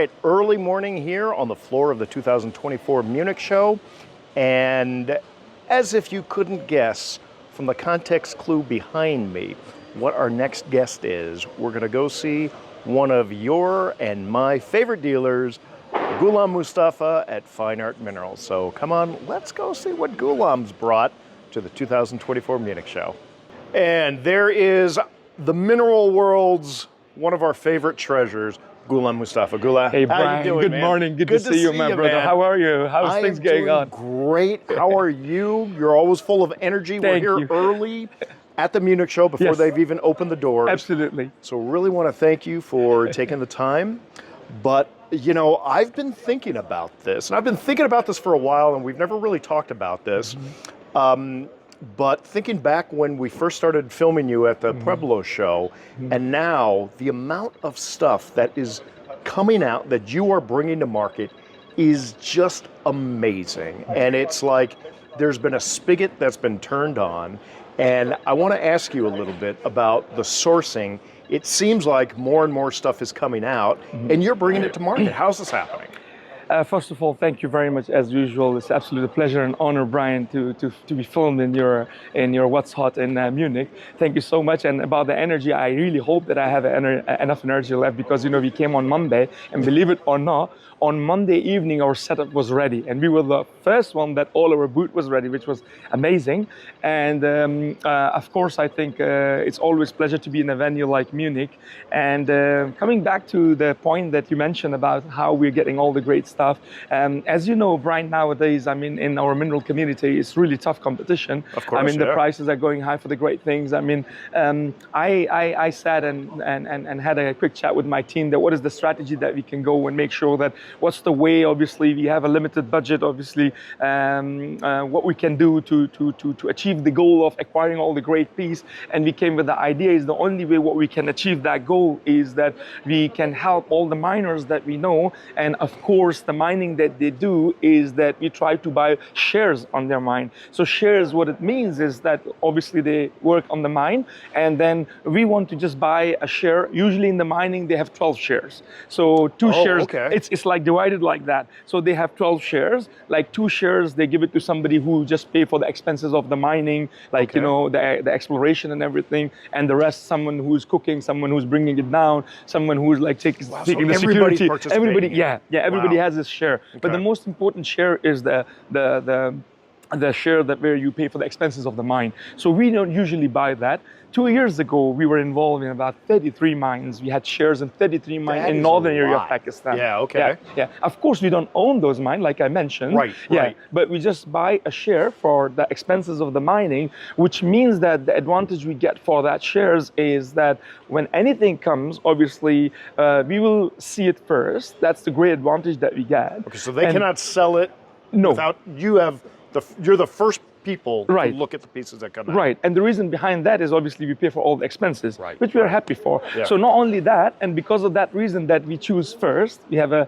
bright early morning here on the floor of the 2024 Munich Show. And as if you couldn't guess from the context clue behind me what our next guest is, we're going to go see one of your and my favorite dealers, Ghulam Mustafa at Fine Art Minerals. So come on, let's go see what Ghulam's brought to the 2024 Munich Show. And there is the mineral world's one of our favorite treasures, Ghulam Mustafa. Ghulam, hey Brian, how you doing, good man? morning. Good to see you, my brother. Man. How are you? How's things going on? Great. How are you? You're always full of energy. Thank We're here you. early at the Munich Show before they've even opened the doors. Absolutely. So really want to thank you for taking the time. But, you know, I've been thinking about this, and I've been thinking about this for a while, and we've never really talked about this. But thinking back when we first started filming you at the Pueblo show, and now the amount of stuff that is coming out that you are bringing to market is just amazing. And it's like there's been a spigot that's been turned on. And I want to ask you a little bit about the sourcing. It seems like more and more stuff is coming out, and you're bringing it to market. How's this happening? First of all, thank you very much as usual. It's absolutely a pleasure and honor, Brian, to be filmed in your What's Hot in Munich. Thank you so much. And about the energy, I really hope that I have enough energy left, because you know we came on Monday, and believe it or not, on Monday evening our setup was ready, and we were the first one that all our booth was ready, which was amazing. And of course, I think it's always a pleasure to be in a venue like Munich. And coming back to the point that you mentioned about how we're getting all the great stuff. As you know, Brian, nowadays, I mean, in our mineral community, it's really tough competition. Of course, I mean, the prices are going high for the great things. I mean, I sat and had a quick chat with my team that what is the strategy that we can go and make sure that what's the way, obviously, we have a limited budget, obviously, what we can do to achieve the goal of acquiring all the great piece. And we came with the idea is the only way what we can achieve that goal is that we can help all the miners that we know. And of course, the mining that they do is that we try to buy shares on their mine. So shares, what it means is that obviously they work on the mine, and then we want to just buy a share. Usually in the mining, they have 12 shares. So two shares, it's like divided like that. So they have 12 shares, like 2 shares, they give it to somebody who just pay for the expenses of the mining, like, you know, the exploration and everything. And the rest, someone who's cooking, someone who's bringing it down, someone who's like taking the security. Everybody, everybody has this share. But the most important share is the share that where you pay for the expenses of the mine. So we don't usually buy that. 2 years ago, we were involved in about 33 mines. We had shares in 33 mines in northern area of Pakistan. Yeah. Of course, we don't own those mines, like I mentioned. Right. But we just buy a share for the expenses of the mining, which means that the advantage we get for that shares is that when anything comes, obviously, we will see it first. That's the great advantage that we get. Okay, so they cannot sell it without you're the first people to look at the pieces that come out. Right, and the reason behind that is obviously we pay for all the expenses, which we are happy for. So not only that, and because of that reason that we choose first, we have a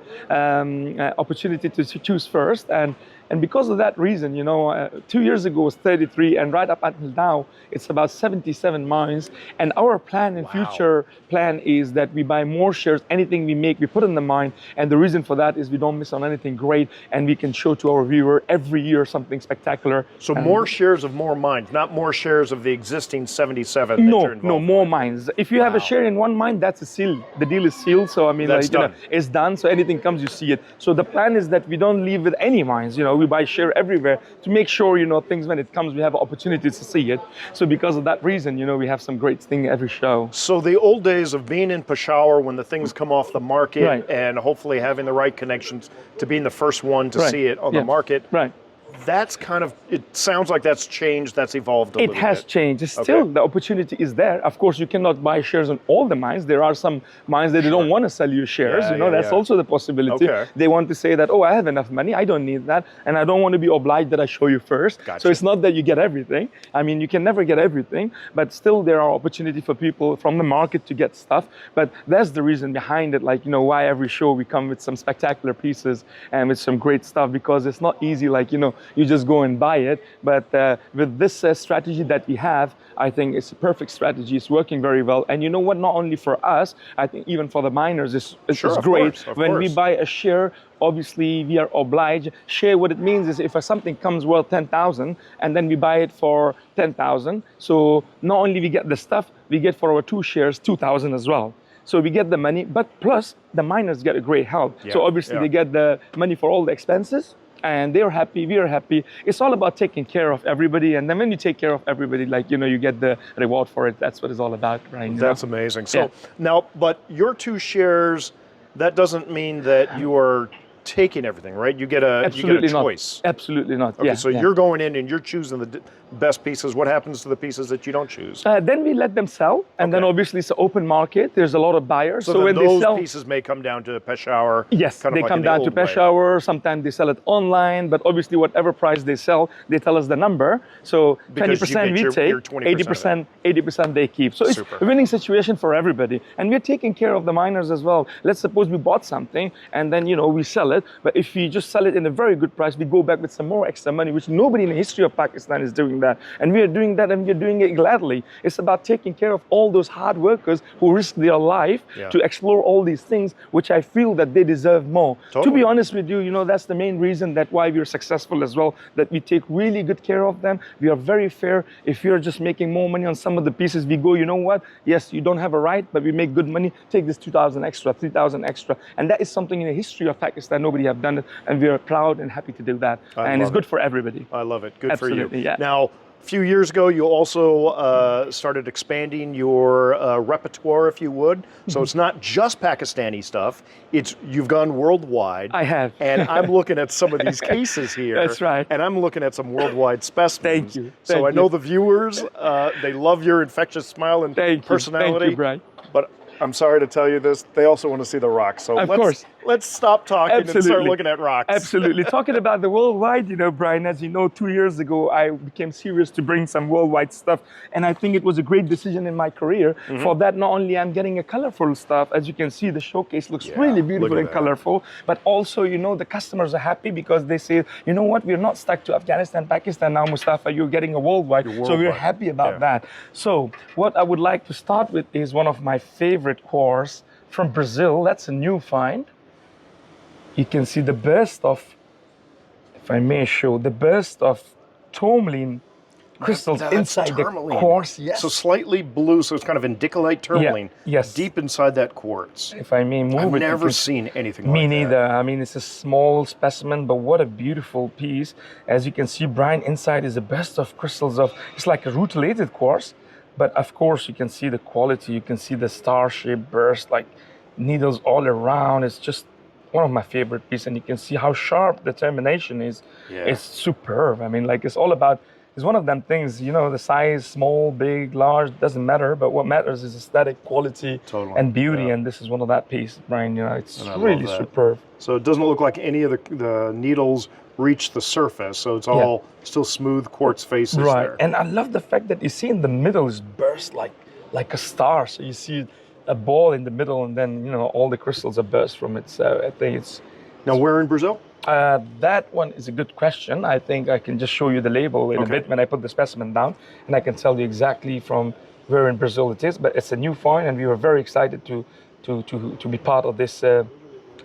opportunity to choose first, and because of that reason, you know, 2 years ago was 33, and right up until now, it's about 77 mines. And our plan and future plan is that we buy more shares. Anything we make, we put in the mine. And the reason for that is we don't miss on anything great, and we can show to our viewer every year something spectacular. So more shares of more mines, not more shares of the existing 77 that you're involved No, more mines. If you have a share in one mine, that's a seal. The deal is sealed. So I mean, that's done. You know, it's done. So anything comes, you see it. So the plan is that we don't leave with any mines. You know, we buy share everywhere to make sure, you know, things when it comes, we have opportunities to see it. So because of that reason, you know, we have some great thing every show. So the old days of being in Peshawar when the things come off the market and hopefully having the right connections to being the first one to see it on the market. That's kind of, it sounds like that's changed, that's evolved a little bit. It has changed. Still, the opportunity is there. Of course, you cannot buy shares on all the mines. There are some mines that they don't want to sell you shares. You know, that's also the possibility. They want to say that, oh, I have enough money, I don't need that, and I don't want to be obliged that I show you first. So it's not that you get everything. I mean, you can never get everything, but still there are opportunity for people from the market to get stuff. But that's the reason behind it, like, you know, why every show we come with some spectacular pieces and with some great stuff, because it's not easy, like, you know, you just go and buy it. But with this strategy that we have, I think it's a perfect strategy. It's working very well. And you know what? Not only for us, I think even for the miners, it's great. When we buy a share, obviously we are obliged. Share, what it means is if something comes worth 10,000 and then we buy it for 10,000, so not only we get the stuff, we get for our 2 shares 2,000 as well. So we get the money, but plus the miners get a great help. So obviously they get the money for all the expenses, and they're happy, we are happy. It's all about taking care of everybody, and then when you take care of everybody, like, you know, you get the reward for it. That's what it's all about, right? That's amazing. So now, but your 2 shares, that doesn't mean that you are taking everything, right? You get a choice. Absolutely not. Okay, so you're going in and you're choosing the best pieces. What happens to the pieces that you don't choose? Then we let them sell, and then obviously it's an open market. There's a lot of buyers. So when those pieces may come down to Peshawar. Yes, they come down to Peshawar. Sometimes they sell it online, but obviously whatever price they sell, they tell us the number. So 20% we take, 80% they keep. So it's a winning situation for everybody, and we're taking care of the miners as well. Let's suppose we bought something and then, you know, we sell it, but if we just sell it in a very good price, we go back with some more extra money, which nobody in the history of Pakistan is doing that. And we are doing that, and we are doing it gladly. It's about taking care of all those hard workers who risk their life to explore all these things, which I feel that they deserve more. To be honest with you, you know, that's the main reason that why we're successful as well, that we take really good care of them. We are very fair. If you're just making more money on some of the pieces, we go, you know what? Yes, you don't have a right, but we make good money. Take this 2,000 extra, 3,000 extra. And that is something in the history of Pakistan. Nobody have done it, and we are proud and happy to do that. And it's good for everybody. I love it. Good for you. Yeah. Now, a few years ago, you also started expanding your repertoire, if you would. So it's not just Pakistani stuff. You've gone worldwide. I have. And I'm looking at some of these cases here. That's right. And I'm looking at some worldwide specimens. Thank you. So I know the viewers, they love your infectious smile and personality. Thank you, Brian. But I'm sorry to tell you this, they also want to see the rocks. So let's stop talking and start looking at rocks. Absolutely. Talking about the worldwide, you know, Brian, as you know, 2 years ago, I became serious to bring some worldwide stuff. And I think it was a great decision in my career. For that, not only I'm getting a colorful stuff, as you can see, the showcase looks really beautiful and colorful, but also, you know, the customers are happy because they say, you know what, we're not stuck to Afghanistan, Pakistan now, Mustafa, you're getting a worldwide. So we're happy about that. So what I would like to start with is one of my favorite quartz from Brazil. That's a new find. You can see the burst of, if I may show, the burst of tourmaline crystals inside the quartz. Yes. So slightly blue, so it's kind of indicolite tourmaline. Yes. Deep inside that quartz. If I may move it. I've never seen anything like that. Me neither. I mean, it's a small specimen, but what a beautiful piece. As you can see, Brian, inside is a burst of crystals of, it's like a rutilated quartz. But of course, you can see the quality. You can see the star-shaped burst, like needles all around. It's just one of my favorite pieces. And you can see how sharp the termination is. It's superb. I mean, like, it's all about, it's one of them things, you know, the size, small, big, large, doesn't matter. But what matters is aesthetic, quality, and beauty. And this is one of that piece, Brian. You know, it's really superb. So it doesn't look like any of the needles reach the surface, so it's all still smooth quartz faces there. And I love the fact that you see in the middle is burst like a star. So you see a ball in the middle, and then, you know, all the crystals are burst from it. So I think it's... Now, where in Brazil? That one is a good question. I think I can just show you the label in a bit when I put the specimen down, and I can tell you exactly from where in Brazil it is. But it's a new find, and we were very excited to be part of this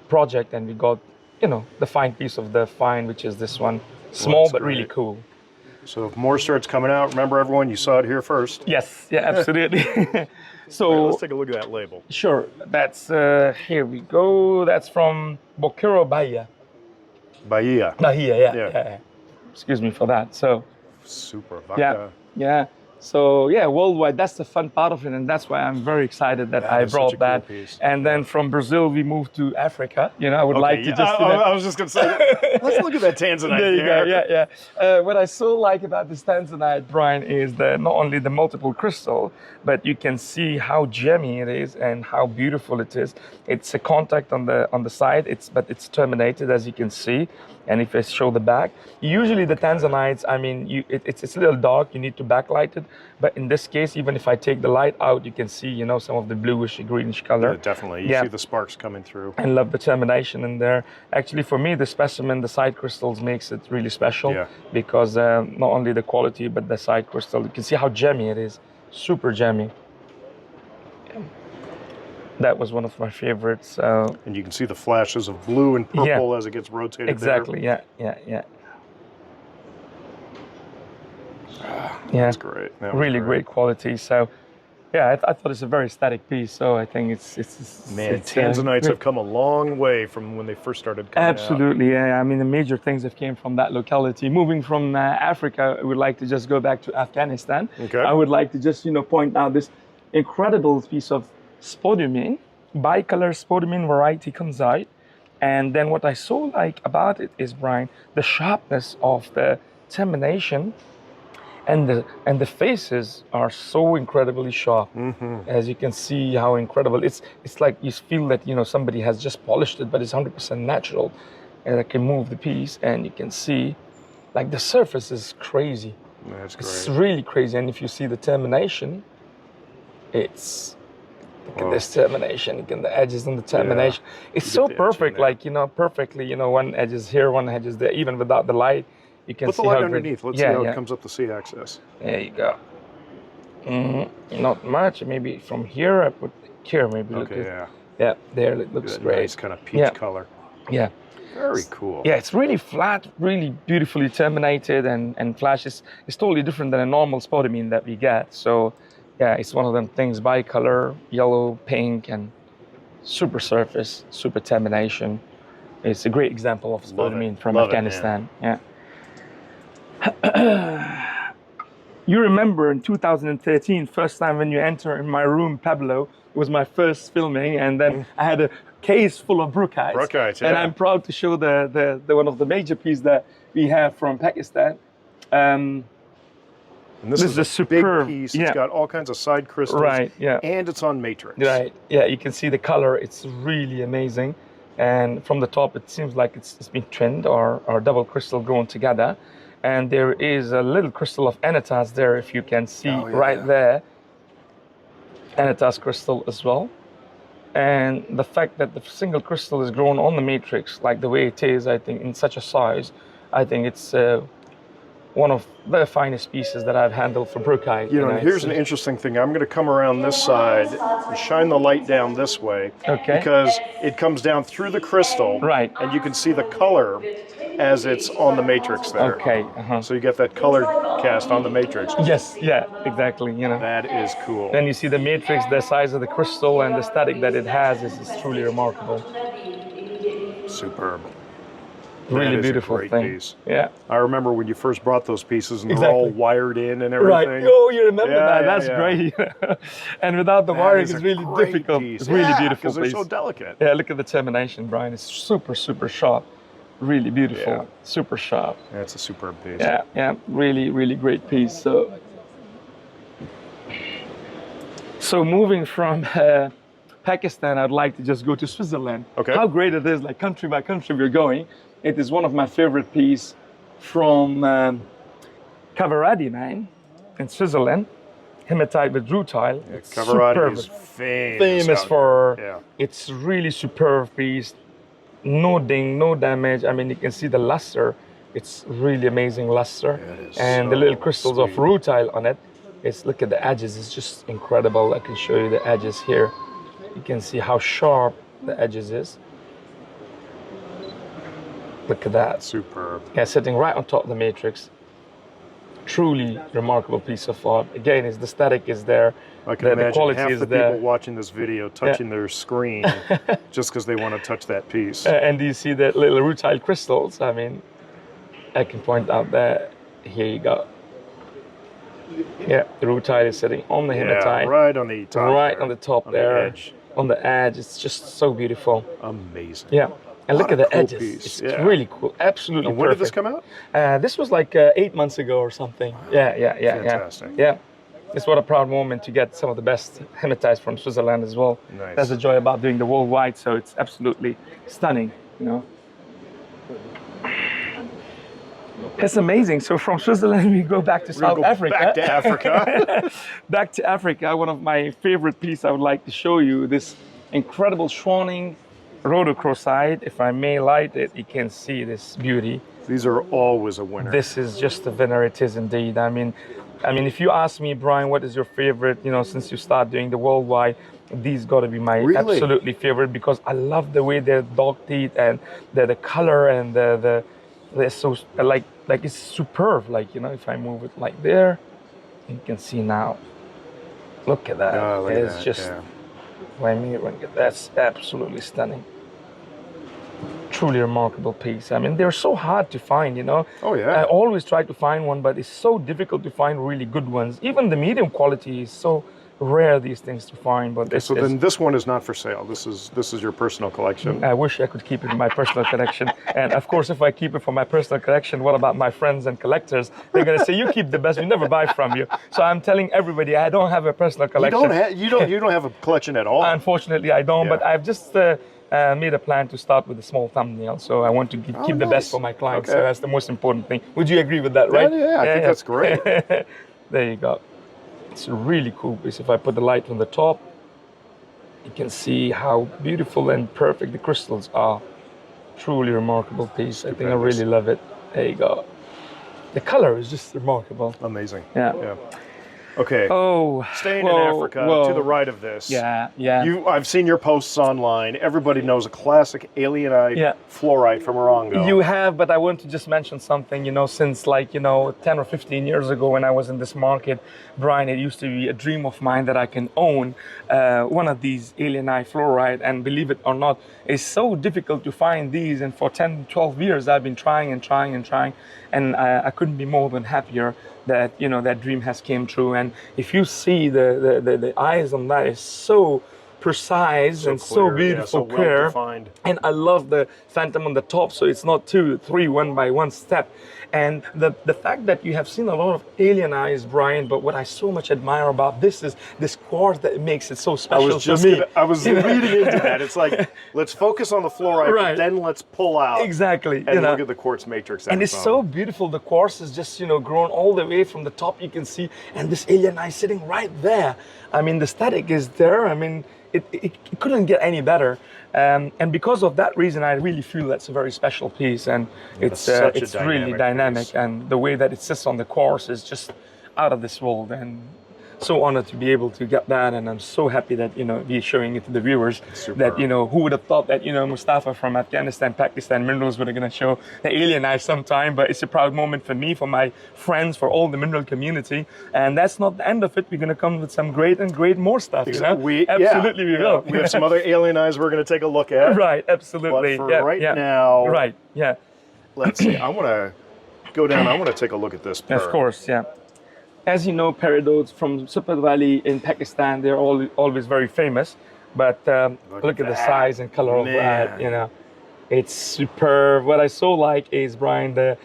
project, and we got, you know, the fine piece of the find, which is this one. Small, but really cool. So if more starts coming out, remember everyone, you saw it here first. Yes, yeah, absolutely. So right, let's take a look at that label. Sure, that's, here we go. That's from Boqueiro, Bahia. Bahia, yeah. Excuse me for that. So super. Yeah. So yeah, worldwide, that's the fun part of it, and that's why I'm very excited that I brought that. Cool piece. And then from Brazil, we moved to Africa. You know, I would like to just... I was just going to say, let's look at that tanzanite there. You go, yeah. What I so like about this tanzanite, Brian, is that not only the multiple crystal, but you can see how gemmy it is and how beautiful it is. It's a contact on the side, but it's terminated, as you can see. And if I show the back, usually the tanzanites, I mean, it's a little dark, you need to backlight it. But in this case, even if I take the light out, you can see, you know, some of the bluish, greenish color. Yeah, definitely. You see the sparks coming through. And love the termination in there. Actually, for me, the specimen, the side crystals makes it really special because not only the quality, but the side crystal. You can see how gemmy it is. Super gemmy. That was one of my favorites. And you can see the flashes of blue and purple as it gets rotated. Exactly. There. Yeah. That's great. That really great quality. So, yeah, I thought it's a very static piece. So I think it's Tanzanites have come a long way from when they first started coming Absolutely, yeah. I mean, the major things that came from that locality. Moving from Africa, I would like to just go back to Afghanistan. Okay. I would like to just, point out this incredible piece of spodumene, bicolor spodumene variety kunzite. And then what I so like about it is, Brian, the sharpness of the termination. And the faces are so incredibly sharp. As you can see how incredible it's like you feel that somebody has just polished it, but it's 100% natural. And I can move the piece and you can see like the surface is crazy. That's great. It's really crazy. And if you see the termination, look at this termination, look at the edges and the termination. It's so perfect, like perfectly, one edge is here, one edge is there, even without the light. You can Put the see light how underneath. Let's see how it comes up the C-axis. There you go. Not much. Maybe from here I put here. Maybe look at, yeah. There it looks great. Nice kind of peach color. Yeah. Very cool. Yeah, it's really flat, really beautifully terminated, and flashes. It's totally different than a normal spodumene that we get. So, yeah, it's one of them things. Bicolor, yellow, pink, and super surface, super termination. It's a great example of spodumene from Afghanistan. Yeah. You remember in 2013, first time when you enter in my room, Pablo, it was my first filming, and then I had a case full of brookites. And I'm proud to show the one of the major pieces that we have from Pakistan. And this is a superb big piece. It's got all kinds of side crystals. Right, yeah. And it's on matrix. Right, yeah, you can see the color. It's really amazing. And from the top, it seems like it's been twinned or double crystal grown together. And there is a little crystal of anitas there, if you can see there. Anitas crystal as well. And the fact that the single crystal is grown on the matrix, like the way it is, I think, in such a size, I think it's one of the finest pieces that I've handled for brookite. Here's an interesting thing. I'm going to come around this side and shine the light down this way. Okay. Because it comes down through the crystal. Right. And you can see the color as it's on the matrix there. Okay. So you get that color cast on the matrix. Yes, yeah, exactly. That is cool. Then you see the matrix, the size of the crystal, and the static that it has is truly remarkable. Superb. Really beautiful thing. Piece. Yeah. I remember when you first brought those pieces and they're all wired in and everything. Right. Oh, you remember that? That's great. And without the wiring, it's really difficult. Piece. It's really beautiful because they're so delicate. Yeah, look at the termination, Brian. It's super, super sharp. Really beautiful. Yeah. Super sharp. That's a superb piece. Yeah. Really, really great piece. So moving from Pakistan, I'd like to just go to Switzerland. Okay. How great it is, like country by country we're going. It is one of my favorite pieces from Cavaradi mine in Switzerland. Hematite with rutile. Yeah, Cavaradi is famous for it's really superb piece. No ding, no damage. I mean, you can see the luster. It's really amazing luster. And the little crystals of rutile on it. Look at the edges. It's just incredible. I can show you the edges here. You can see how sharp the edges is. Look at that. Superb. Yeah, sitting right on top of the matrix. Truly remarkable piece of art. Again, the static is there. I can imagine the quality half is the there. people watching this video touching their screen just because they want to touch that piece. And do you see the little rutile crystals? I mean, I can point out there. Here you go. Yeah, the rutile is sitting on the hematite. Right on the top. Right on the top there. The edge. On the edge. It's just so beautiful. Amazing. Yeah. And look at the cool edges. Piece. It's really cool. Absolutely and when perfect. did this come out? This was like 8 months ago or something. Yeah. Fantastic. Yeah. It's what a proud moment to get some of the best hematites from Switzerland as well. Nice. That's the joy about doing the worldwide, so it's absolutely stunning, It's amazing. So from Switzerland, we go back to South Africa. Back to Africa. Back to Africa. One of my favorite pieces I would like to show you, this incredible Schwanning rhodochrosite. If I may light it, you can see this beauty. These are always a winner. This is just a winner. It is indeed. I mean, if you ask me, Brian, what is your favorite? You know, since you start doing the worldwide, these got to be my absolutely favorite, because I love the way they're dog teeth and the color, and they're so like it's superb. Like, you know, if I move it like there, you can see now. Look at that. Oh, look it's at that. just. That's absolutely stunning. Truly remarkable piece. I mean, they're so hard to find, you know. Oh, yeah. I always try to find one, but it's so difficult to find really good ones. Even the medium quality is so rare, these things to find. But then this one is not for sale. This is your personal collection. I wish I could keep it in my personal collection. And of course, if I keep it for my personal collection, what about my friends and collectors? They're going to say, you keep the best, we never buy from you. So I'm telling everybody, I don't have a personal collection. You don't have a collection at all. Unfortunately, I don't. Yeah. But I've just made a plan to start with a small thumbnail. So I want to keep the best for my clients. Okay. So that's the most important thing. Would you agree with that, right? Yeah, I think that's great. There you go. It's a really cool piece. If I put the light on the top, you can see how beautiful and perfect the crystals are. Truly remarkable piece. I think I really love it. There you go. The color is just remarkable. Amazing. Yeah. Okay. Oh, Staying in Africa, to the right of this. Yeah. I've seen your posts online. Everybody knows a classic alienite fluorite from Orongo. You have, but I want to just mention something, you know, since 10 or 15 years ago when I was in this market, Brian, it used to be a dream of mine that I can own one of these alienite fluorite, and believe it or not, it's so difficult to find these, and for 10, 12 years I've been trying, and I couldn't be more than happier that, you know, that dream has came true. And if you see the eyes on that is so precise and clear. so beautiful, so clear. well-defined. And I love the phantom on the top, so it's not 2, 3, 1 by 1 step. And the fact that you have seen a lot of alien eyes, Brian, but what I so much admire about this is this quartz that makes it so special to me. I was leading into that. It's like, let's focus on the fluorite, but then let's pull out. Exactly. And look at the quartz matrix. And it's so beautiful. The quartz is just, you know, grown all the way from the top, you can see, and this alien eye sitting right there. I mean, the static is there. I mean, it couldn't get any better. And because of that reason, I really feel that's a very special piece, and it's really dynamic piece. And the way that it sits on the quartz is just out of this world, and so honored to be able to get that. And I'm so happy that, you know, we're showing it to the viewers. That, you know, who would have thought that, you know, Mustafa from Afghanistan, Pakistan Minerals were going to show the alien eye sometime. But it's a proud moment for me, for my friends, for all the mineral community. And that's not the end of it. We're going to come with some great more stuff. Exactly. You know? Absolutely, we will. We have some other alien eyes we're going to take a look at. Right, absolutely. But for now, let's see. I want to go down. I want to take a look at this pearl. Of course, yeah. As you know, peridotes from Super Valley in Pakistan, they're always very famous. But look at the size and color of that, you know. It's superb. What I so like is, Brian, the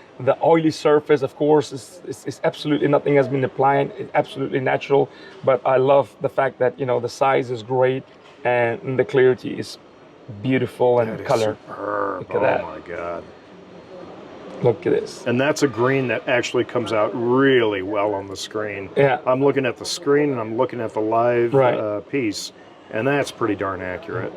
oily surface, of course, is absolutely nothing has been applied. It's absolutely natural. But I love the fact that, you know, the size is great and the clarity is beautiful, and the color. Superb. Look at that. Oh, my God. Look at this. And that's a green that actually comes out really well on the screen. Yeah. I'm looking at the screen and I'm looking at the live piece, and that's pretty darn accurate.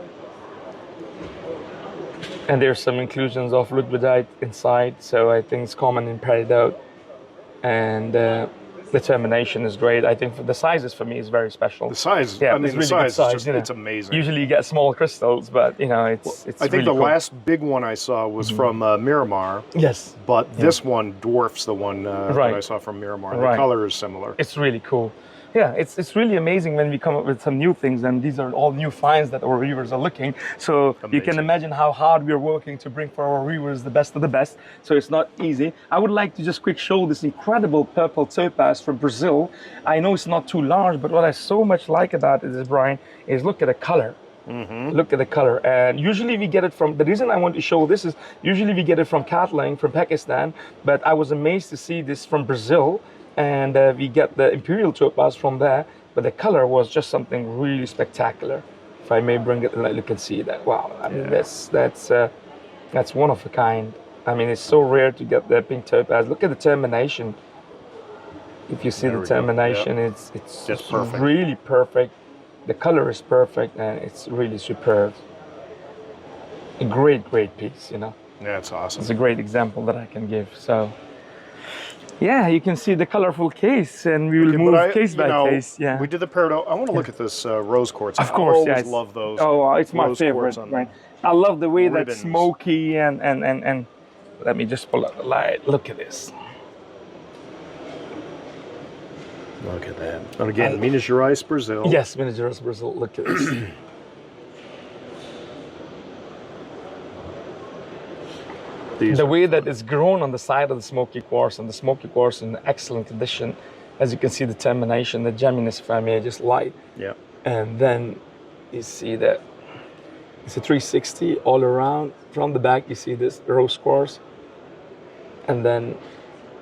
And there's some inclusions of liquidite inside, so I think it's common in peridote. And the termination is great. I think the sizes for me is very special. The size, yeah, I mean, really the size is just, you know. it's amazing. Usually you get small crystals, but, you know, it's I think really the cool. last big one I saw was from Miramar. Yes. But this one dwarfs the one that I saw from Miramar. The color is similar. It's really cool. Yeah, it's really amazing when we come up with some new things, and these are all new finds that our viewers are looking. So you can imagine how hard we're working to bring for our viewers the best of the best. So it's not easy. I would like to just quick show this incredible purple topaz from Brazil. I know it's not too large, but what I so much like about it is, Brian, is look at the color. Look at the color. And usually we get it from, the reason I want to show this is usually we get it from Catling, from Pakistan, but I was amazed to see this from Brazil. And we get the imperial topaz from there, but the color was just something really spectacular. If I may bring it, you can see that. Wow, I mean, that's one of a kind. I mean, it's so rare to get the pink topaz. Look at the termination. If you see There the we go. termination, Yep. it's Just perfect. really perfect. The color is perfect, and it's really superb. A great piece, you know. Yeah, it's awesome. It's a great example that I can give. So, yeah, you can see the colorful case, and we will Okay, move but case by case. Yeah. We did the peridot. I want to look at this rose quartz. Of course, I always yes. love those. Oh, it's my rose favorite, quartz on right? I love the way ribbons. that's smoky and let me just pull out the light. Look at this. Look at that. And again, Minas Gerais, Brazil. Yes, Minas Gerais, Brazil. Look at this. The way that it's grown on the side of the smoky quartz, and the smoky quartz in excellent condition. As you can see, the termination, the gemminess, if I may, just light. Yeah. And then you see that it's a 360 all around. From the back, you see this rose quartz. And then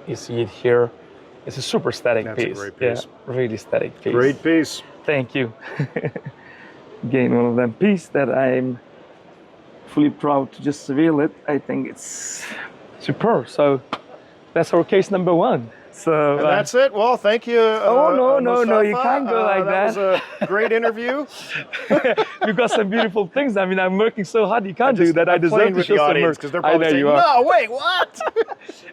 you see it here. It's a super static That's piece. a great piece. Yeah, really static piece. Great piece. Thank you. Again, one of them pieces that I'm fully proud to just reveal it. I think it's superb. So that's our case number one. So And that's it. Well, thank you. no, you Mustafa. can't go like that. that. was a great interview. You've got some beautiful things. I mean, I'm working so hard. You can't do that. I I'm deserve playing to with show the some audience work. because they're I probably know saying, you are. no, wait, what?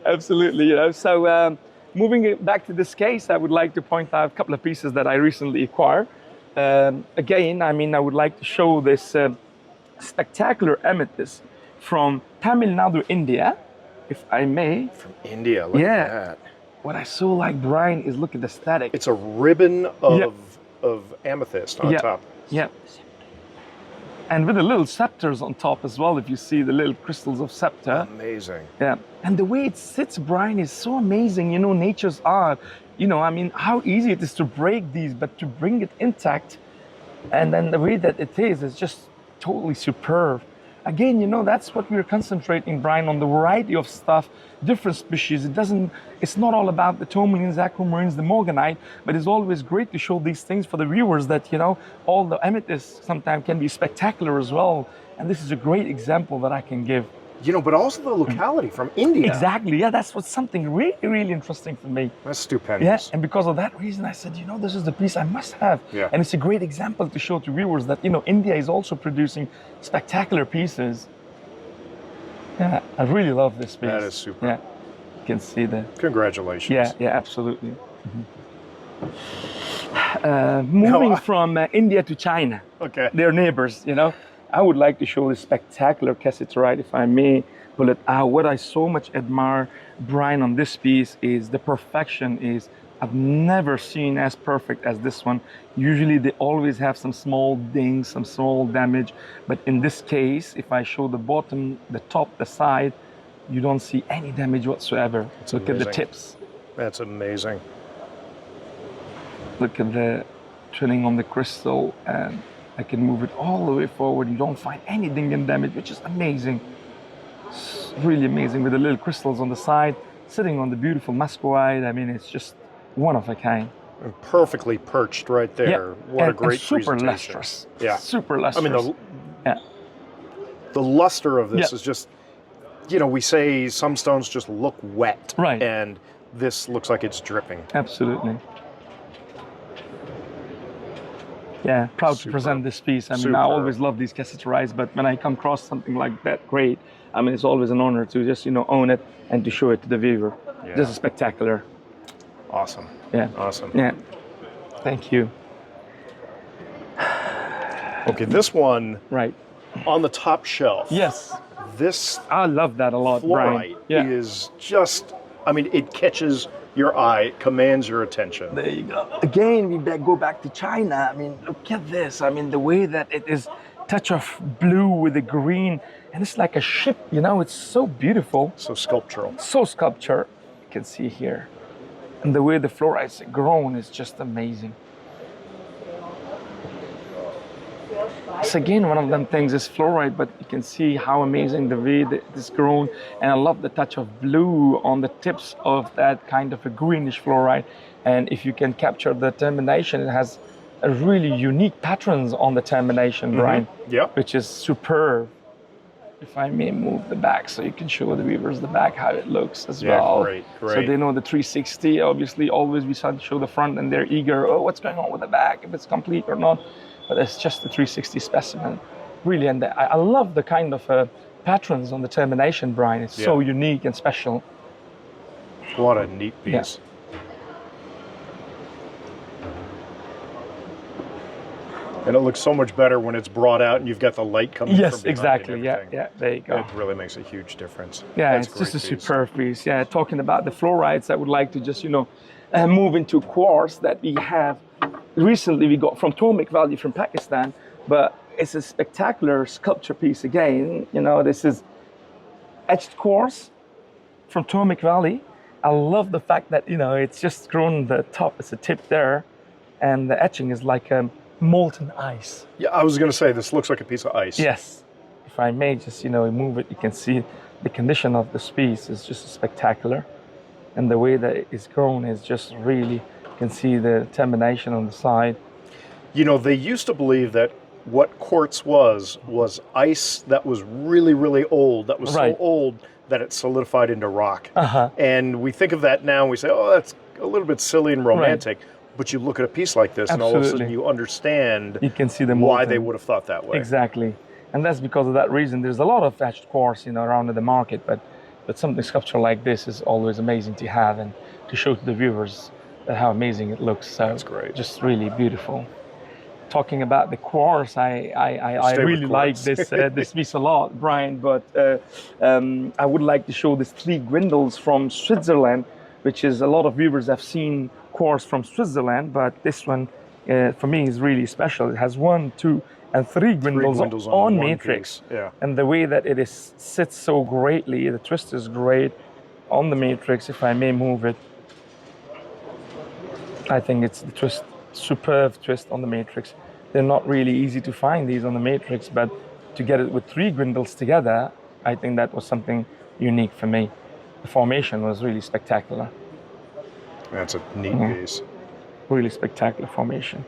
Absolutely, you know. So moving it back to this case, I would like to point out a couple of pieces that I recently acquired. Again, I mean, I would like to show this spectacular amethyst from Tamil Nadu, India, if I may. From India, look Yeah. at that. What I so like, Brian, is look at the static. It's a ribbon of, Yep. of amethyst on Yep. top. Yeah. And with the little scepters on top as well, if you see the little crystals of scepter. Amazing. Yeah. And the way it sits, Brian, is so amazing. You know, nature's art. You know, I mean, how easy it is to break these, but to bring it intact. And then the way that it is just totally superb. Again, you know, that's what we're concentrating, Brian, on the variety of stuff, different species. It's not all about the tourmalines, aquamarines, the morganite, but it's always great to show these things for the viewers that, you know, all the amethysts sometimes can be spectacular as well. And this is a great example that I can give. You know, but also the locality from India. Exactly, yeah, that's what's something really interesting for me. That's stupendous. Yeah, and because of that reason, I said, you know, this is the piece I must have. Yeah. And it's a great example to show to viewers that, you know, India is also producing spectacular pieces. Yeah, I really love this piece. That is super. Yeah, you can see the. Congratulations. Yeah, absolutely. Moving from India to China. Okay. They're neighbors, you know. I would like to show this spectacular cassiterite, if I may pull it out. What I so much admire, Brian, on this piece is the perfection is, I've never seen as perfect as this one. Usually they always have some small dings, some small damage. But in this case, if I show the bottom, the top, the side, you don't see any damage whatsoever. Look at the amazing. tips. That's amazing. Look at the twinning on the crystal, and I can move it all the way forward. You don't find any ding and damage, which is amazing. It's really amazing with the little crystals on the side, sitting on the beautiful muscovite. I mean, it's just one of a kind. And perfectly perched right there. Yeah. What a and great super presentation. lustrous. Yeah. Super lustrous. I mean, yeah. the luster of this Yeah. is just, you know, we say some stones just look wet. Right. And this looks like it's dripping. Absolutely. Yeah, proud to Super. present this piece. I mean, Super. I always love these cassiterized, but when I come across something like that, great. I mean, it's always an honor to just, you know, own it and to show it to the viewer. Yeah. This is spectacular. Awesome. Yeah. Awesome. Yeah. Thank you. Okay, this one Right. on the top shelf. Yes. This I love that a lot, Brian. fluorite Yeah. is just, I mean, it catches your eye, it commands your attention. There you go. Again, we go back to China. I mean, look at this. I mean, the way that it is touch of blue with the green, and it's like a ship, you know, it's so beautiful. So sculptural. So sculpture, you can see here. And the way the fluorites are grown is just amazing. It's again one of them things is fluorite, but you can see how amazing the way that it is grown. And I love the touch of blue on the tips of that kind of a greenish fluorite. And if you can capture the termination, it has a really unique patterns on the termination, Brian, Yep. which is superb. if I may move the back so you can show the viewers the back how it looks as Yeah, well. great. So they know the 360. Obviously, always we try to show the front, and they're eager. Oh, what's going on with the back? If it's complete or not. But it's just the 360 specimen, really. And I love the kind of patterns on the termination, Brian. It's so unique and special. What a neat piece. Yeah. And it looks so much better when it's brought out and you've got the light coming from behind. Yes, exactly. And everything. Yeah, there you go. It really makes a huge difference. Yeah, That's it's just a piece. superb piece. Yeah, talking about the fluorites, I would like to just, move into quartz that we have. Recently, we got from Munich Valley from Pakistan, but it's a spectacular sculpture piece again. This is etched quartz from Munich Valley. I love the fact that, it's just grown the top, it's a tip there, and the etching is like molten ice. Yeah, I was going to say, this looks like a piece of ice. Yes. If I may just, move it, you can see the condition of this piece is just spectacular. And the way that it is grown is just really, you can see the termination on the side. They used to believe that what quartz was ice that was really, really old, that was so old that it solidified into rock. And we think of that now and we say, oh, that's a little bit silly and romantic. But you look at a piece like this and all of a sudden you understand can see why they would have thought that way. Exactly. And that's because of that reason. There's a lot of etched quartz, around in the market, but something sculptural like this is always amazing to have and to show to the viewers how amazing it looks. So that's great. Just really beautiful. Talking about the quartz, I really like this piece a lot, Brian, but I would like to show these 3 gwindles from Switzerland, which is a lot of viewers have seen quartz from Switzerland, but this one for me is really special. It has 1, 2, and 3 gwindles on matrix. Yeah. And the way that it sits so greatly, the twist is great on the matrix. If I may move it, I think it's the twist, superb twist on the matrix. They're not really easy to find these on the matrix, but to get it with 3 gwindles together, I think that was something unique for me. The formation was really spectacular. That's a neat piece. Really spectacular formation.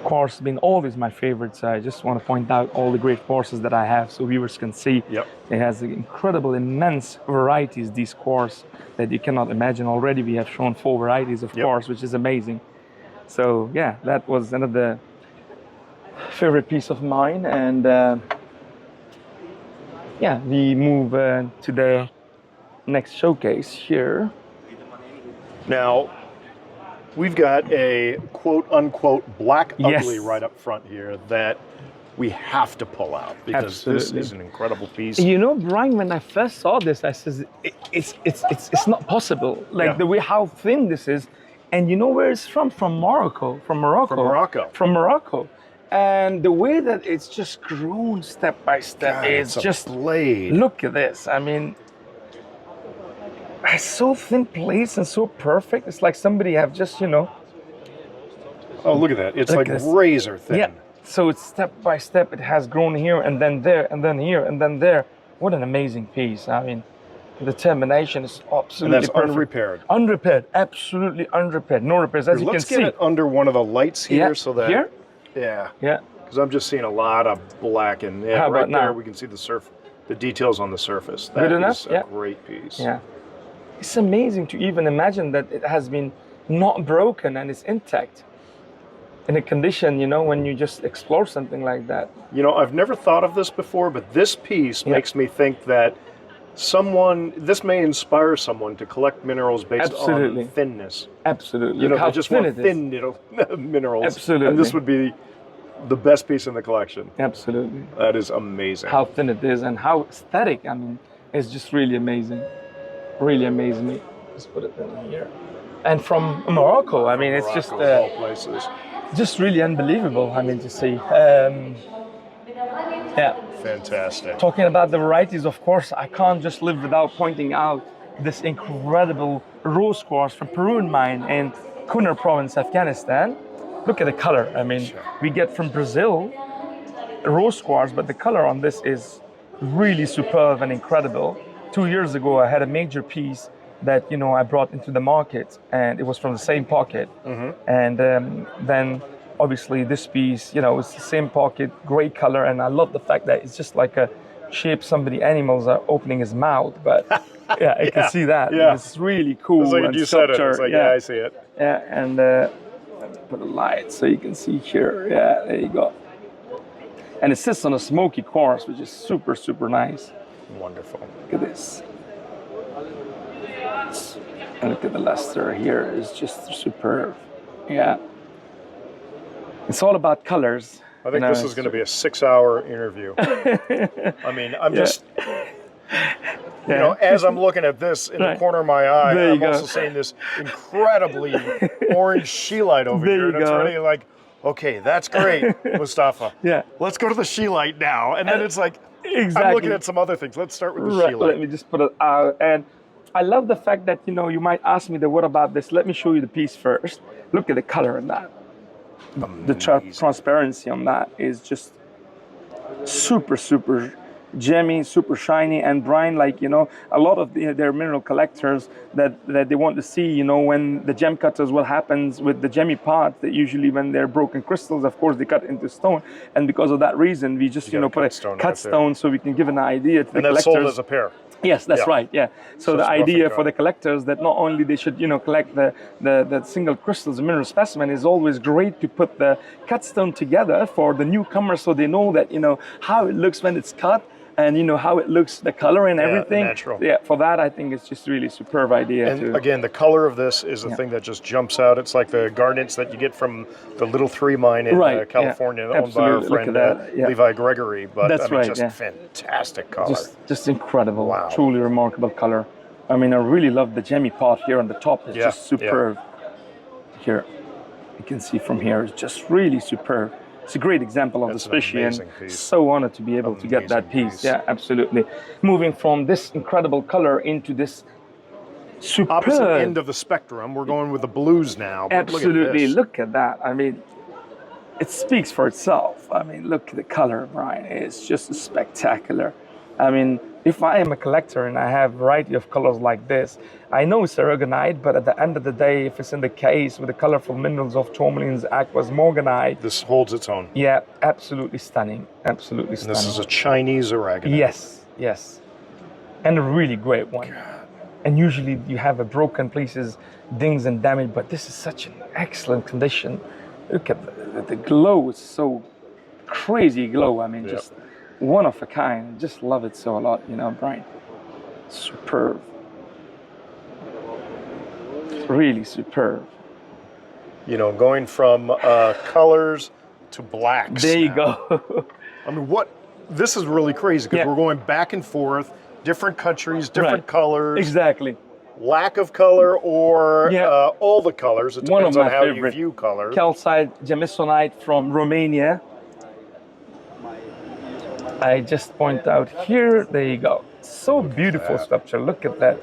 Quartz has been always my favorite, so I just want to point out all the great quartzes that I have so viewers can see. Yep. It has incredible, immense varieties, these quartz, that you cannot imagine. Already we have shown 4 varieties of quartz, which is amazing. So yeah, that was another favorite piece of mine. And yeah, we move to the next showcase here. Now, we've got a quote-unquote black ugly right up front here that we have to pull out because this is an incredible piece. Brian, when I first saw this, I said, it's not possible. Like the way how thin this is. And you know where it's from? From Morocco. From Morocco. And the way that it's just grown step by step is just blade. Look at this. I mean, it's so thin placed and so perfect. It's like somebody have just, Oh, look at that. It's like razor thin. Yeah. So it's step by step. It has grown here and then there and then here and then there. What an amazing piece. I mean, the termination is absolutely and that's perfect. unrepaired. Unrepaired. Absolutely unrepaired. No repairs. As you can see. Let's get it under one of the lights here so that... Here? Yeah. Yeah. Because I'm just seeing a lot of black and How right about now? there we can see the details on the surface. That Good enough? is a great piece. Yeah. It's amazing to even imagine that it has been not broken and it's intact in a condition, when you just explore something like that. I've never thought of this before, but this piece makes me think that this may inspire someone to collect minerals based on thinness. Absolutely. They just want thin minerals. Absolutely. And this would be the best piece in the collection. Absolutely. That is amazing. How thin it is and how aesthetic. I mean, it's just really amazing. Really amazing me. Just put it in here. And from Morocco, I mean, it's just all places. Just really unbelievable. I mean, to see. Yeah. Fantastic. Talking about the varieties, of course, I can't just live without pointing out this incredible rose quartz from Peruvian mine in Kunar province, Afghanistan. Look at the color. I mean, we get from Brazil rose quartz, but the color on this is really superb and incredible. 2 years ago, I had a major piece that I brought into the market, and it was from the same pocket. And then obviously this piece, it's the same pocket, gray color, and I love the fact that it's just like a shape somebody animals are opening his mouth, but yeah, I can see that. Yeah. It's really cool. It's like and you said it. It's sculpture, like, yeah, I see it. yeah, and let me put a light so you can see here. Yeah, there you go. And it sits on a smoky quartz, which is super, super nice. Wonderful. Look at this. And look at the luster here. It's just superb. Yeah. It's all about colors. I think this is going to be a 6-hour interview. I mean, I'm just, as I'm looking at this in the corner of my eye, I'm also seeing this incredibly orange scheelite over here. And it's really like, okay, that's great, Mustafa. Yeah. Let's go to the scheelite now. And then it's like, exactly. I'm looking at some other things. Let's start with the scheelite. Let me just put it out. And I love the fact that, you might ask me, what about this? Let me show you the piece first. Look at the color in that. Amazing. The transparency on that is just super, super gemmy, super shiny. And Brian, a lot of their mineral collectors that they want to see, when the gem cuts as well happens with the gemmy parts, that usually when they're broken crystals, of course, they cut into stone. And because of that reason, we just, put a cut stone so we can give an idea to the collectors. And that's sold as a pair. Yes, that's right. Yeah. So the idea for the collectors that not only they should, collect the single crystals, the mineral specimen, is always great to put the cut stone together for the newcomer, so they know that how it looks when it's cut, and how it looks, the color and everything. Natural. Yeah. For that, I think it's just really superb idea. And again, the color of this is the thing that just jumps out. It's like the garnets that you get from the Little 3 mine in California, owned by our friend Levi Gregory. But that's just fantastic color. Just incredible. Wow. Truly remarkable color. I mean, I really love the gemmy part here on the top. It's just superb. Here, you can see from here, it's just really superb. It's a great example of the species, and so honored to be able to get that piece. Yeah, absolutely. Moving from this incredible color into this superb opposite end of the spectrum, we're going with the blues now. Absolutely. Look at that. I mean, it speaks for itself. I mean, look at the color, Brian. It's just spectacular. I mean, if I am a collector and I have a variety of colors like this, I know it's aragonite, but at the end of the day, if it's in the case with the colorful minerals of tourmalines, aquas, morganite, this holds its own. Yeah, absolutely stunning. Absolutely stunning. This is a Chinese aragonite. Yes, yes. And a really great one. God. And usually you have a broken pieces, dings and damage, but this is such an excellent condition. Look at the glow. It's so crazy glow. I mean, just one of a kind. Just love it so a lot, Brian. Superb. Really superb. Going from colors to blacks. There you go. I mean, this is really crazy because we're going back and forth, different countries, different colors. Exactly. Lack of color or all the colors. It depends on how you view color. Calcite gemisonite from Romania. I just point out here, there you go. So beautiful sculpture, look at that.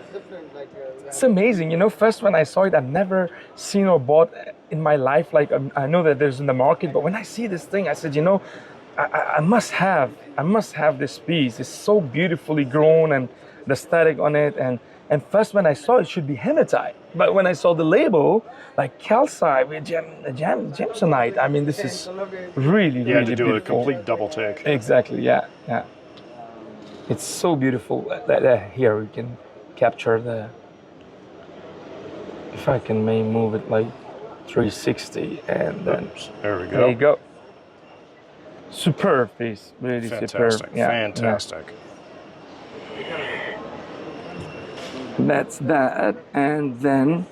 It's amazing, first when I saw it, I'd never seen or bought in my life. Like, I know that there's in the market, but when I see this thing, I said, I must have this piece. It's so beautifully grown and the static on it. And first when I saw it should be hematite. But when I saw the label, like calcite with gemsonite, I mean, this is really, you had to do beautiful. a complete double take. Exactly, yeah. It's so beautiful. Here we can capture if I can move it like 360 and then there we go. There you go. Superb piece, really fantastic. Superb. Yeah, fantastic. That's that, and then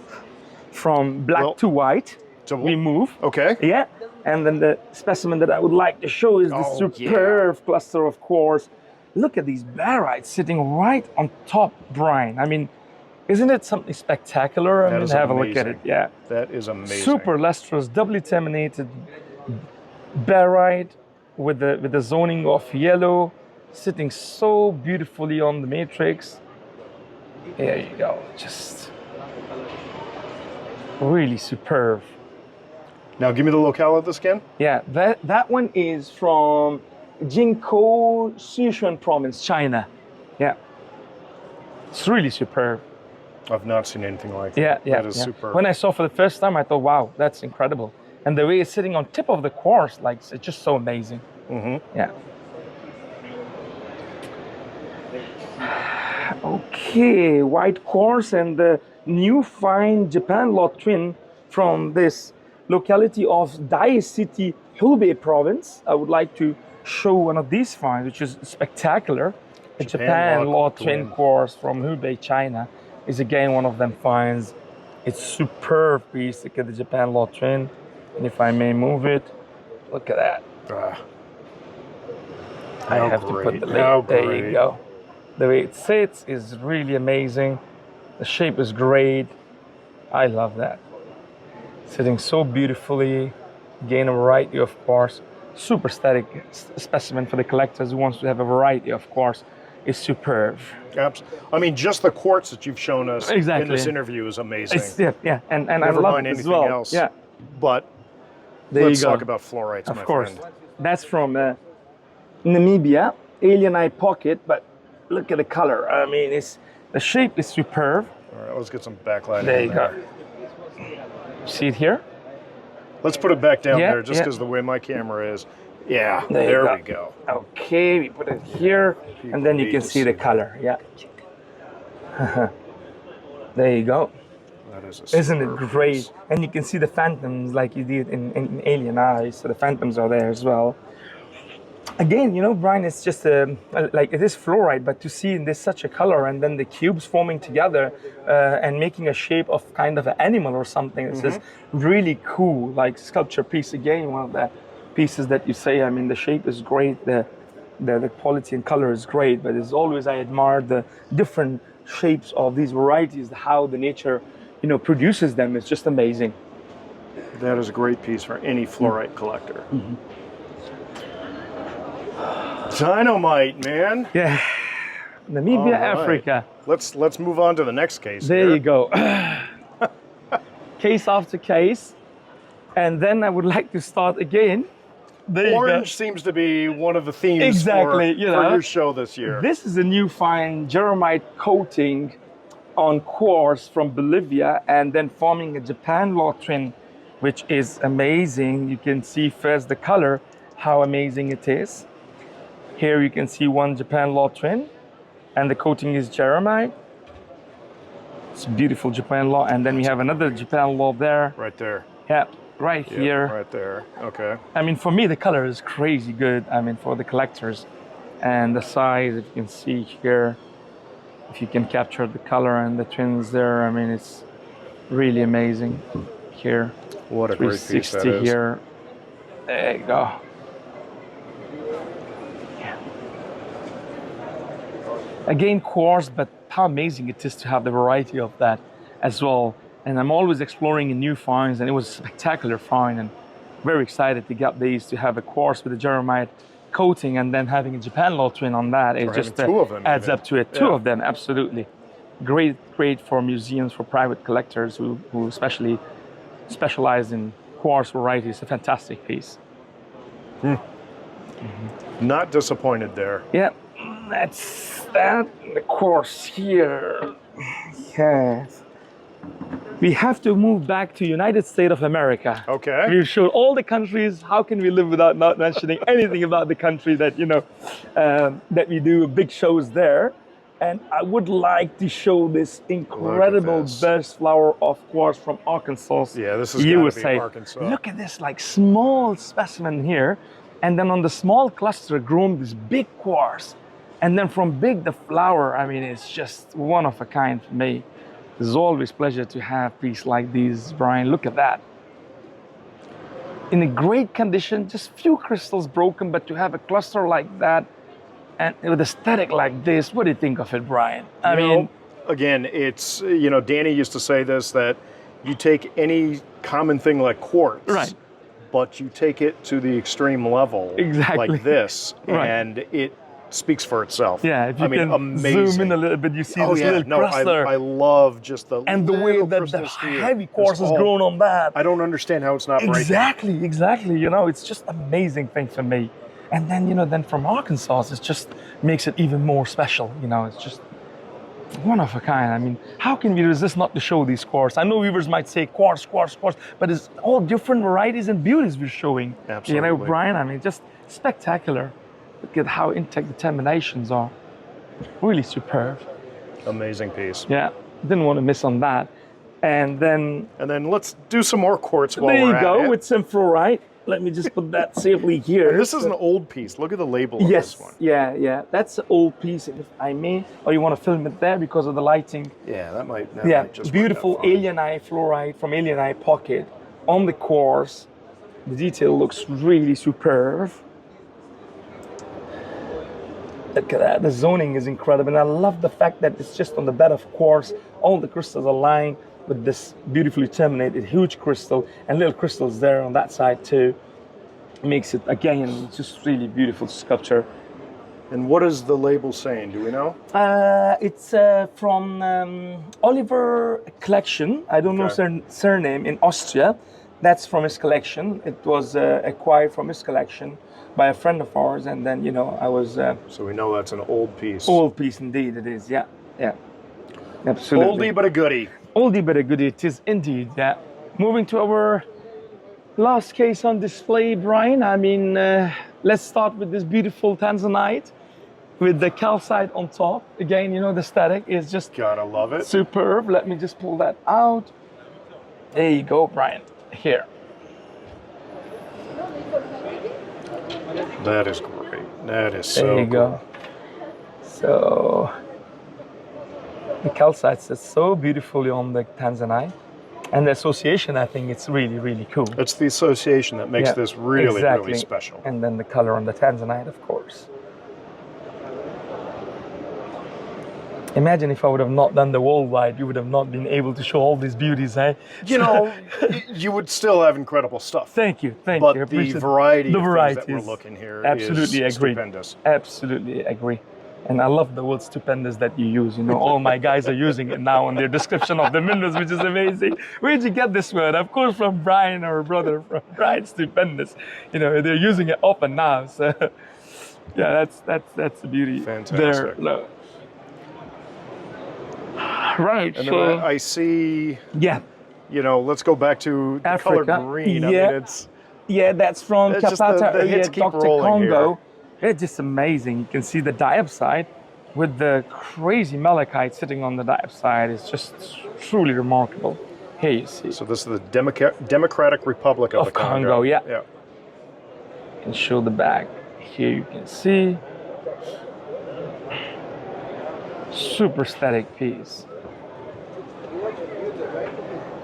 from black to white, we move. Okay. Yeah, and then the specimen that I would like to show is the superb cluster of quartz. Look at these barytes sitting right on top, Brian. I mean, isn't it something spectacular? I mean, have a look at it. Yeah. That is amazing. Super lustrous, doubly terminated barite with the zoning of yellow, sitting so beautifully on the matrix. There you go, just really superb. Now give me the locale of this again. Yeah, that one is from Jinkou, Sichuan province, China. Yeah, it's really superb. I've not seen anything like that. Yeah, that is superb. When I saw for the first time, I thought, wow, that's incredible. And the way it's sitting on tip of the quartz, like it's just so amazing. Yeah. Okay, white quartz and the new fine Japan lot twin from this locality of Dai City, Hubei province. I would like to show one of these finds, which is spectacular. The Japan lot twin quartz from Hubei, China, is again one of them finds. It's superb piece. Look at the Japan lot twin. And if I may move it, look at that. I have to put the lid. There you go. The way it sits is really amazing. The shape is great. I love that. Sitting so beautifully. Again, a variety of quartz. Super static specimen for the collectors who wants to have a variety of quartz. Is superb. Absolutely. I mean, just the quartz that you've shown us in this interview is amazing. Yeah, and I love it as well. Else. Yeah. But let's talk about fluorites, my friend. That's from Namibia, alien eye pocket, but look at the color. I mean, the shape is superb. All right, let's get some backlight. There you go. See it here? Let's put it back down there, just because the way my camera is. Yeah, there we go. Okay, we put it here, and then you can see the color. Yeah. There you go. That is a Isn't it great? And you can see the phantoms like you did in Alien Eyes, so the phantoms are there as well. Again, you know, Brian, it's just like it is fluorite, but to see in this such a color and then the cubes forming together and making a shape of kind of an animal or something, it's just really cool, like sculpture piece. Again, one of the pieces that you say, I mean, the shape is great, the quality and color is great, but as always, I admire the different shapes of these varieties, how the nature, you know, produces them. It's just amazing. That is a great piece for any fluorite collector. Dynamite, man. Yeah. Namibia, Africa. Let's move on to the next case. There you go. Case after case. And then I would like to start again. Orange seems to be one of the themes for your show this year. This is a new fine Jeremite coating on quartz from Bolivia and then forming a Japan lot twin, which is amazing. You can see first the color, how amazing it is. Here you can see one Japan lot twin and the coating is Jeremite. It's a beautiful Japan lot. And then we have another Japan lot there. Right there. Yeah. Right here. Right there. Okay. I mean, for me, the color is crazy good. I mean, for the collectors. And the size, if you can see here, if you can capture the color and the twins there, I mean, it's really amazing. Here. What a great piece that is. Here. There you go. Yeah. Again, quartz, but how amazing it is to have the variety of that as well. And I'm always exploring new finds, and it was a spectacular find, and very excited to get these, to have a quartz with a Jeremite coating, and then having a Japan lot twin on that. It just adds up to it. Two of them, absolutely. Great for museums, for private collectors who especially specialize in quartz varieties. A fantastic piece. Not disappointed there. Yeah, that's that. The quartz here. Yes. We have to move back to United States of America. Okay. We've showed all the countries. How can we live without not mentioning anything about the country that, you know, that we do big shows there? And I would like to show this incredible burst flower of quartz from Arkansas. Yeah, this is USA. Arkansas. Look at this, like small specimen here. And then on the small cluster grown this big quartz. And then from big, the flower, I mean, it's just one of a kind for me. It's always a pleasure to have pieces like these, Brian. Look at that. In a great condition, just few crystals broken, but to have a cluster like that and with aesthetic like this, what do you think of it, Brian? I mean, again, it's, you know, Danny used to say this, that you take any common thing like quartz, right, but you take it to the extreme level, like this, and it speaks for itself. Yeah, if you can amazing. Zoom in a little bit, you see this little cluster. I love just the and the way that the heavy quartz is grown on that. I don't understand how it's not breaking. Exactly. You know, it's just amazing thing for me. And then, you know, then from Arkansas, it just makes it even more special. You know, it's just one of a kind. I mean, how can we resist not to show these quartz? I know viewers might say quartz, quartz, quartz, but it's all different varieties and beauties we're showing. Absolutely. You know, Brian, I mean, just spectacular. Look at how intact the terminations are. Really superb. Amazing piece. Yeah, didn't want to miss on that. And then let's do some more quartz while there we're you at go it. with some fluorite. Let me just put that safely here. And this is an old piece. Look at the label of Yes, this one. yeah. That's an old piece, if I may. Or you want to film it there because of the lighting. Yeah, that might just beautiful work out fine. alienite fluorite from alienite pocket on the quartz. The detail looks really superb. Look at that, the zoning is incredible. And I love the fact that it's just on the bed of quartz. All the crystals are lined with this beautifully terminated huge crystal and little crystals there on that side too. Makes it, again, just really beautiful sculpture. And what is the label saying? Do we know? It's from Oliver Collection. I don't know surname, in Austria. That's from his collection. It was acquired from his collection by a friend of ours, and then, you know, I was... so we know that's an old piece. Old piece indeed, it is, yeah. Absolutely. Oldie but a goodie. Oldie but a goodie, it is indeed, yeah. Moving to our last case on display, Brian. I mean, let's start with this beautiful tanzanite with the calcite on top. Again, you know, the aesthetic is just... Gotta love it. Superb. Let me just pull that out. There you go, Brian. Here. That is great. That is so There you go. So the calcite sits so beautifully on the tanzanite, and the association, I think it's really, really cool. It's the association that makes this really, really special. And then the color on the tanzanite, of course. Imagine if I would have not done the worldwide, you would have not been able to show all these beauties, eh? You know, you would still have incredible stuff. Thank you. But the variety of things that we're looking here absolutely is agree. stupendous. Absolutely agree. And I love the word stupendous that you use. You know, all my guys are using it now on their description of the minerals, which is amazing. Where'd you get this word? Of course, from Brian, our brother, from Brian, stupendous. You know, they're using it often now. So, yeah, that's the beauty. Fantastic. There, look. Right. And so, then I see, yeah. You know, let's go back to the color green. Yeah. I mean, it's... Yeah, that's from Kapata, Dr. Congo. Here. It's just amazing. You can see the diopside with the crazy malachite sitting on the diopside. It's just truly remarkable. Here you see. So this is the Democratic Republic of the Congo. Yeah. Yeah. You can show the back. Here you can see. Super static piece.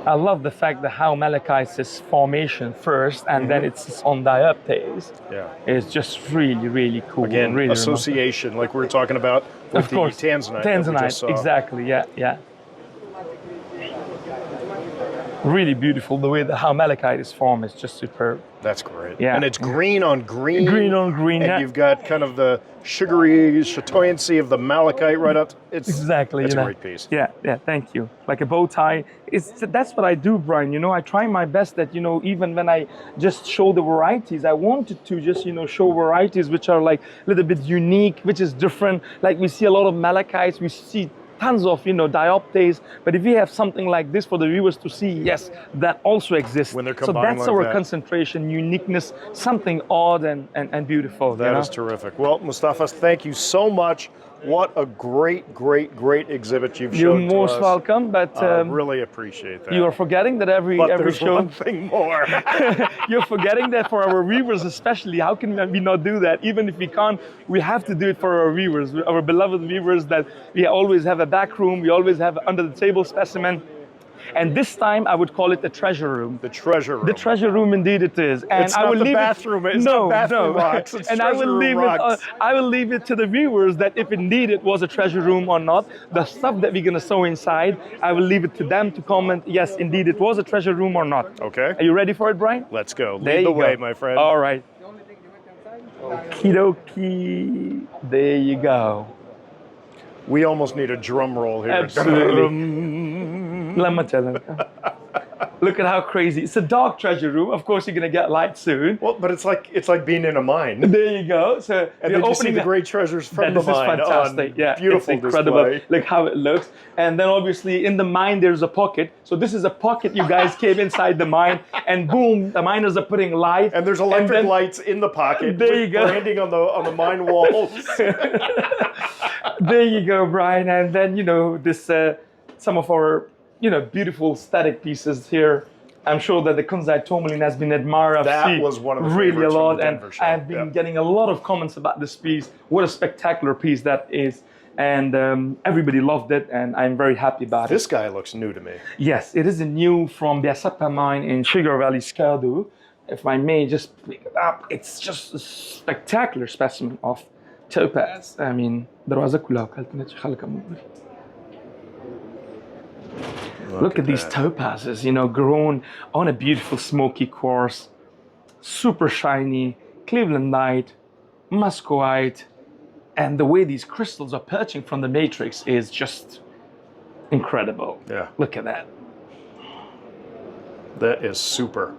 I love the fact that how malachite is formation first and then it's on dioptase. Yeah. It's just really, really cool. Again, really association, like we were talking about with the tanzanite. Tanzanite, exactly, yeah. Really beautiful. The way that how malachite is formed is just superb. That's great. Yeah. And it's green on green. Green on green, and you've got kind of the sugary chatoyancy of the malachite right up. It's exactly. It's a great piece. Yeah, thank you. Like a bow tie. That's what I do, Brian. You know, I try my best that, you know, even when I just show the varieties, I wanted to just, you know, show varieties which are like a little bit unique, which is different. Like we see a lot of malachites, we see tons of, you know, dioptase, but if we have something like this for the viewers to see, yes, that also exists. When they're so combined that's like our that. concentration, uniqueness, something odd and beautiful. That is terrific. Well, Mustafa, thank you so much. What a great exhibit you've shown to us. You're most welcome, but really appreciate that. you are forgetting that every there's show. one thing more. You're forgetting that for our viewers especially. How can we not do that? Even if we can't, we have to do it for our viewers, our beloved viewers, that we always have a back room, we always have under the table specimen. And this time I would call it the treasure room. The treasure room. The treasure room, indeed it is. And it's not the bathroom. It's not bathroom rocks. It's and I will leave rocks. I will leave it to the viewers that if indeed it was a treasure room or not. The stuff that we're gonna sew inside, I will leave it to them to comment. Yes, indeed it was a treasure room or not. Okay. Are you ready for it, Brian? Let's go. There Lead the you way, go. my friend. All right. Okie dokie. There you go. We almost need a drum roll here. Absolutely. Let me tell you. Look at how crazy. It's a dark treasure room. Of course, you're going to get light soon. Well, but it's like being in a mine. There you go. So And then you see the great treasures from the this is mine. fantastic. Yeah, Beautiful it's incredible. display. Look how it looks. And then obviously in the mine there's a pocket. So this is a pocket. You guys came inside the mine, and boom, the miners are putting light. And there's electric lights in the pocket. There you go. Branding on the mine walls. There you go, Brian. And then this some of our beautiful static pieces here. I'm sure that the kunzite tourmaline has been admired. That was one of the really a favorites lot, from the and Denver show. I've been getting a lot of comments about this piece. What a spectacular piece that is, and everybody loved it, and I'm very happy about it. This guy looks new to me. Yes, it is a new from the MUSTAFA mine in Sugar Valley, Skardu. If I may just pick it up, it's just a spectacular specimen of topaz. I mean, دروازة كلها وكالتنا خلقها من Look at these topazes, grown on a beautiful smoky quartz, super shiny, Clevelandite, muscovite, and the way these crystals are perching from the matrix is just incredible. Yeah. Look at that. That is super.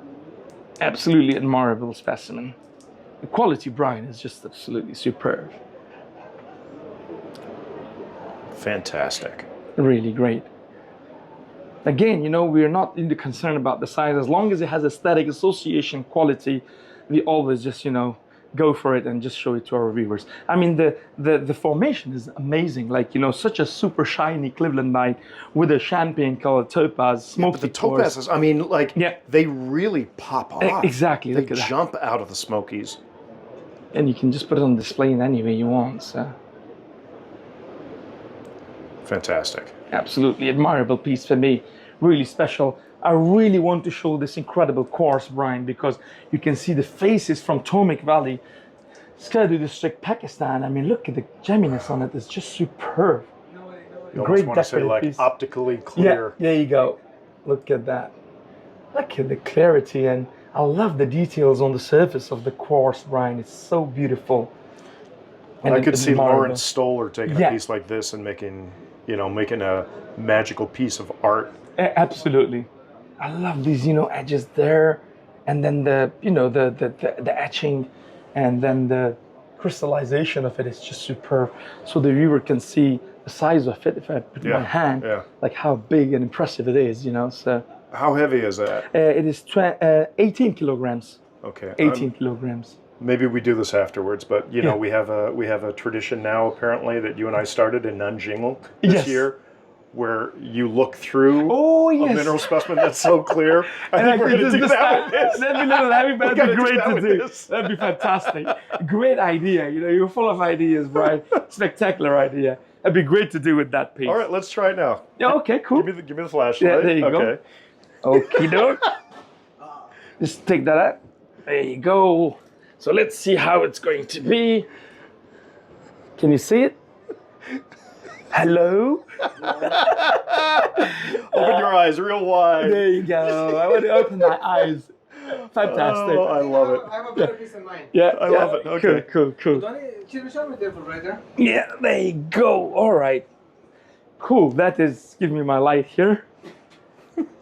Absolutely admirable specimen. The quality, Brian, is just absolutely superb. Fantastic. Really great. Again, we're not really concerned about the size. As long as it has aesthetic association quality, we always just, go for it and just show it to our viewers. I mean, the formation is amazing. Like, such a super shiny Clevelandite with a champagne colored topaz, smoky The topazes, I mean, they really pop off. Exactly. They Look at that. jump out of the Smokies. And you can just put it on display in any way you want. So. Fantastic. Absolutely admirable piece for me. Really special. I really want to show this incredible quartz, Brian, because you can see the faces from Munich Valley, Skardu district, Pakistan. I mean, look at the gemminess on it. It's just superb. You almost want to say like piece. optically clear. Yeah, there you go. Look at that. Look at the clarity, and I love the details on the surface of the quartz, Brian. It's so beautiful. And I could see admirable. Lawrence Stoller taking a piece like this and making a magical piece of art. Absolutely. I love these, edges there, and then the etching, and then the crystallization of it is just superb. So the viewer can see the size of it. If I put my hand, like how big and impressive it is, So how heavy is that? it is 18 kilograms. Okay. 18 kilograms. Maybe we do this afterwards, but we have a tradition now apparently that you and I started in Nanjing this year, where you look through a mineral specimen that's so clear. I think we're going to do that with this. That'd be a little heavy, but that'd be great to do. That'd be fantastic. Great idea. You're full of ideas, Brian. Spectacular idea. That'd be great to do with that piece. All right, let's try it now. Yeah, okay, cool. Give me the flashlight. Yeah, there you go. Okie doke. Just take that out. There you go. So let's see how it's going to be. Can you see it? Hello? Open your eyes real wide. There you go. I want to open my eyes. Fantastic. Oh, I love it. I have a better piece in mind. Yeah, I love it. Okay. Cool. Yeah, there you go. All right. Cool. That is giving me my light here.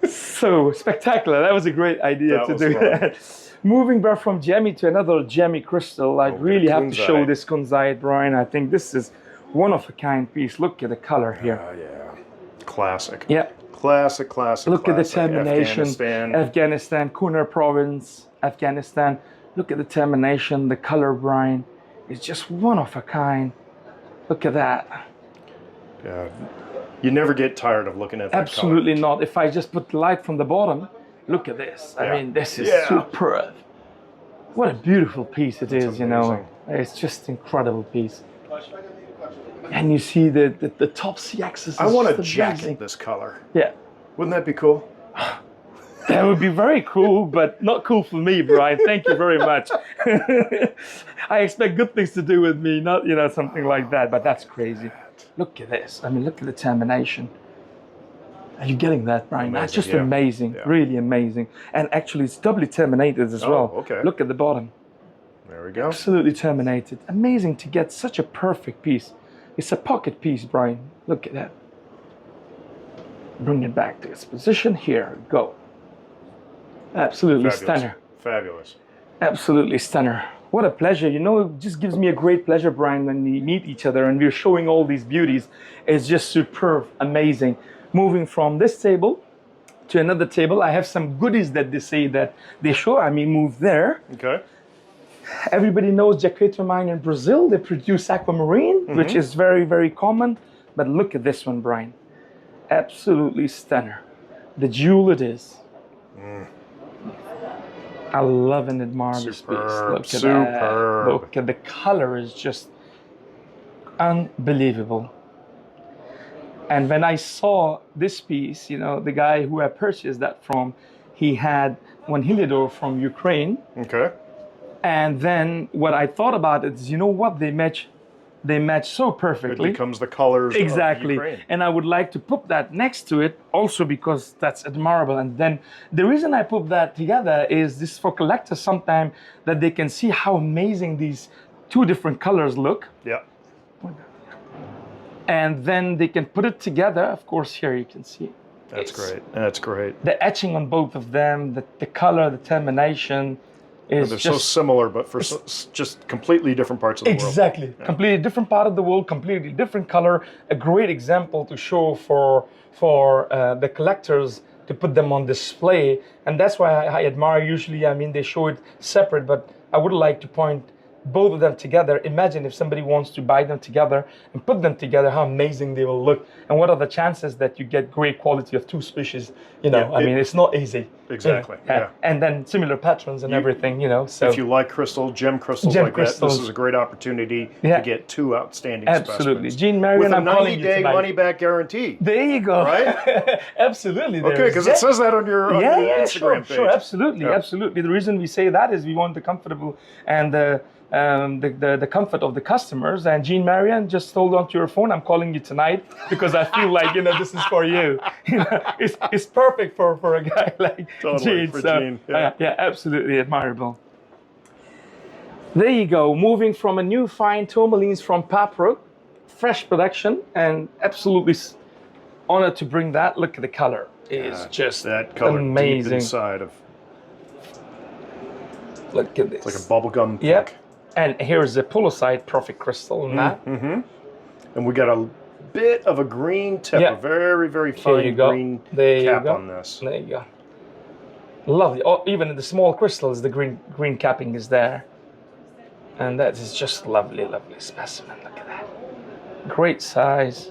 So spectacular. That was a great idea to do that. Moving back from gemmy to another gemmy crystal, I really have to show this kunzite, Brian. I think this is one of a kind piece. Look at the color here. Classic. Yeah. Classic. Look at the termination. Afghanistan. Afghanistan, Kunar province, Afghanistan. Look at the termination, the color, Brian. It's just one of a kind. Look at that. Yeah. You never get tired of looking at that Absolutely color. not. If I just put the light from the bottom, look at this. I mean, this is superb. What a beautiful piece it is, amazing. It's just incredible piece. And you see the top C-axis. I want to jacket this color. Yeah. Wouldn't that be cool? That would be very cool, but not cool for me, Brian. Thank you very much. I expect good things to do with me, not, something like that, but that's crazy. Look at this. I mean, look at the termination. Are you getting that, Brian? Amazing, That's just amazing, really amazing. And actually, it's doubly terminated as well. Okay. Look at the bottom. There we go. Absolutely terminated. Amazing to get such a perfect piece. It's a pocket piece, Brian. Look at that. Bring it back to its position. Here, go. Absolutely Fabulous. stunner. Fabulous. Absolutely stunner. What a pleasure. You know, it just gives me a great pleasure, Brian, when we meet each other and we're showing all these beauties. It's just superb, amazing. Moving from this table to another table, I have some goodies that they say that they show. I mean, move there. Okay. Everybody knows Jaquetra mine in Brazil. They produce aquamarine, which is very, very common. But look at this one, Brian. Absolutely stunner. The jewel it is. I love and admire this piece. Look at that. Look at the color is just unbelievable. And when I saw this piece, you know, the guy who I purchased that from, he had one Heliodor from Ukraine. Okay. And then what I thought about it is, you know what, they match so perfectly. It becomes the colors exactly. of Ukraine. And I would like to put that next to it also because that's admirable. And then the reason I put that together is this for collectors sometime that they can see how amazing these two different colors look. Yeah. And then they can put it together. Of course, here you can see. That's great. That's great. The etching on both of them, the color, the termination. They're so similar, but for just completely different parts of the world. Exactly. Yeah. Completely different part of the world, completely different color. A great example to show for the collectors to put them on display. And that's why I admire usually, I mean, they show it separate, but I would like to point both of them together. Imagine if somebody wants to buy them together and put them together, how amazing they will look. And what are the chances that you get great quality of two species? You know, yeah, I mean, it's not easy. Exactly. You know? Yeah. And then similar patterns and everything, you know. So if you like gem crystals like that, this is a great opportunity to get two outstanding Absolutely. specimens. Jean Marion, with a I'm calling you 90-day money-back guarantee. There you go. Right? Absolutely. Okay, because it says that on your Instagram page. Sure, absolutely, absolutely. The reason we say that is we want the comfortable and the comfort of the customers. And Jean Marion, just hold on to your phone. I'm calling you tonight because I feel like, you know, this is for you. You know, it's perfect for a guy like Jean. So, yeah, absolutely admirable. There you go. Moving from a new fine tourmalines from Papro, fresh production, and absolutely honored to bring that. Look at the color. It's just that color amazing. Deep inside of. Look at this. It's like a bubblegum pink. Yep. And here's the pulosite profit crystal in that. And we got a bit of a green tip, a very, very fine green cap on this. There you go. Lovely. Oh, even in the small crystals, the green capping is there. And that is just lovely, lovely specimen. Look at that. Great size.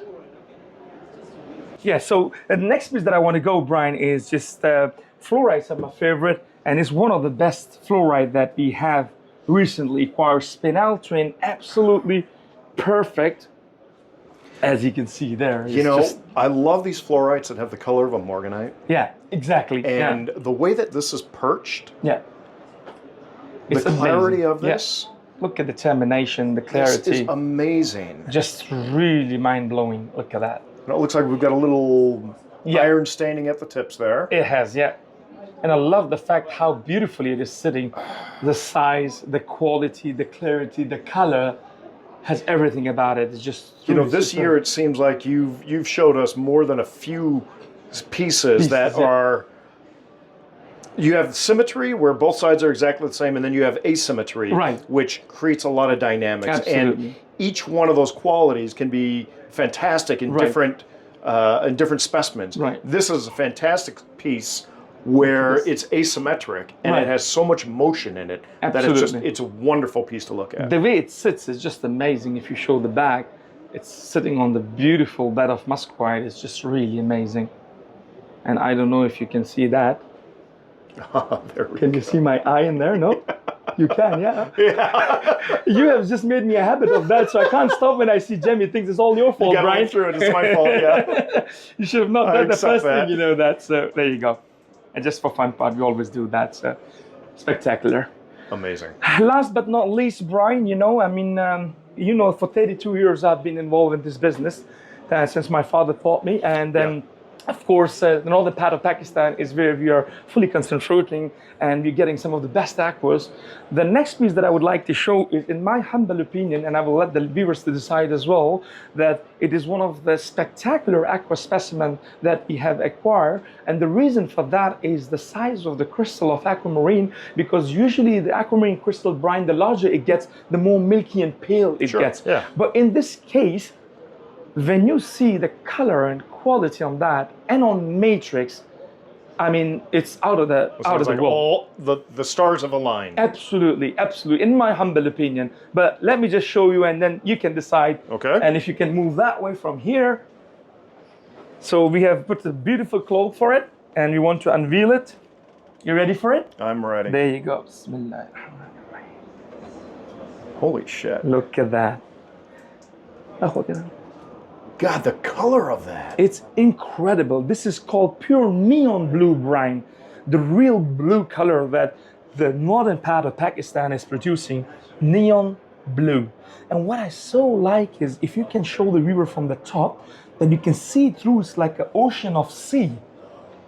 Yeah, so the next piece that I want to go, Brian, is just fluorites are my favorite. And it's one of the best fluorite that we have recently acquired. Spinel twin, absolutely perfect. As you can see there. You know, I love these fluorites that have the color of a morganite. Yeah, exactly. And the way that this is perched. Yeah. The clarity of this. Yeah. Look at the termination, the clarity. This is amazing. Just really mind-blowing. Look at that. And it looks like we've got a little iron staining at the tips there. It has, yeah. And I love the fact how beautifully it is sitting. The size, the quality, the clarity, the color has everything about it. It's just you know, this year it seems like you've showed us more than a few pieces that are. You have symmetry where both sides are exactly the same, and then you have asymmetry, which creates a lot of dynamics. Absolutely. And each one of those qualities can be fantastic in different specimens. This is a fantastic piece where it's asymmetric and it has so much motion in it that it's a wonderful piece to look at. The way it sits is just amazing. If you show the back, it's sitting on the beautiful bed of muscovite. It's just really amazing. And I don't know if you can see that. Can you see my eye in there? No? You can, yeah. You have just made me a habit of that, so I can't stop when I see Jemmy. Thinks it's all your fault, Brian. Through it. It's my fault, yeah. You should have not done the first thing, you know that. So there you go. And just for fun part, we always do that. So spectacular. Amazing. Last but not least, Brian, you know, I mean, you know, for 32 years I've been involved in this business since my father taught me. And Of course, the northern part of Pakistan is where we are fully concentrating and we're getting some of the best aquas. The next piece that I would like to show is, in my humble opinion, and I will let the viewers to decide as well, that it is one of the spectacular aqua specimen that we have acquired. And the reason for that is the size of the crystal of aquamarine, because usually the aquamarine crystal, Brian, the larger it gets, the more milky and pale it gets. Yeah. But in this case, when you see the color and quality on that and on matrix, I mean, it's out of the like world. all the stars have aligned. Absolutely, absolutely, in my humble opinion. But let me just show you, and then you can decide. Okay. And if you can move that way from here. So we have put a beautiful cloth for it, and we want to unveil it. You ready for it? I'm ready. There you go. Bismillah. Holy shit. Look at that. God, the color of that. It's incredible. This is called pure neon blue, Brian. The real blue color that the northern part of Pakistan is producing, neon blue. And what I so like is, if you can show the viewer from the top, then you can see through. It's like an ocean of sea.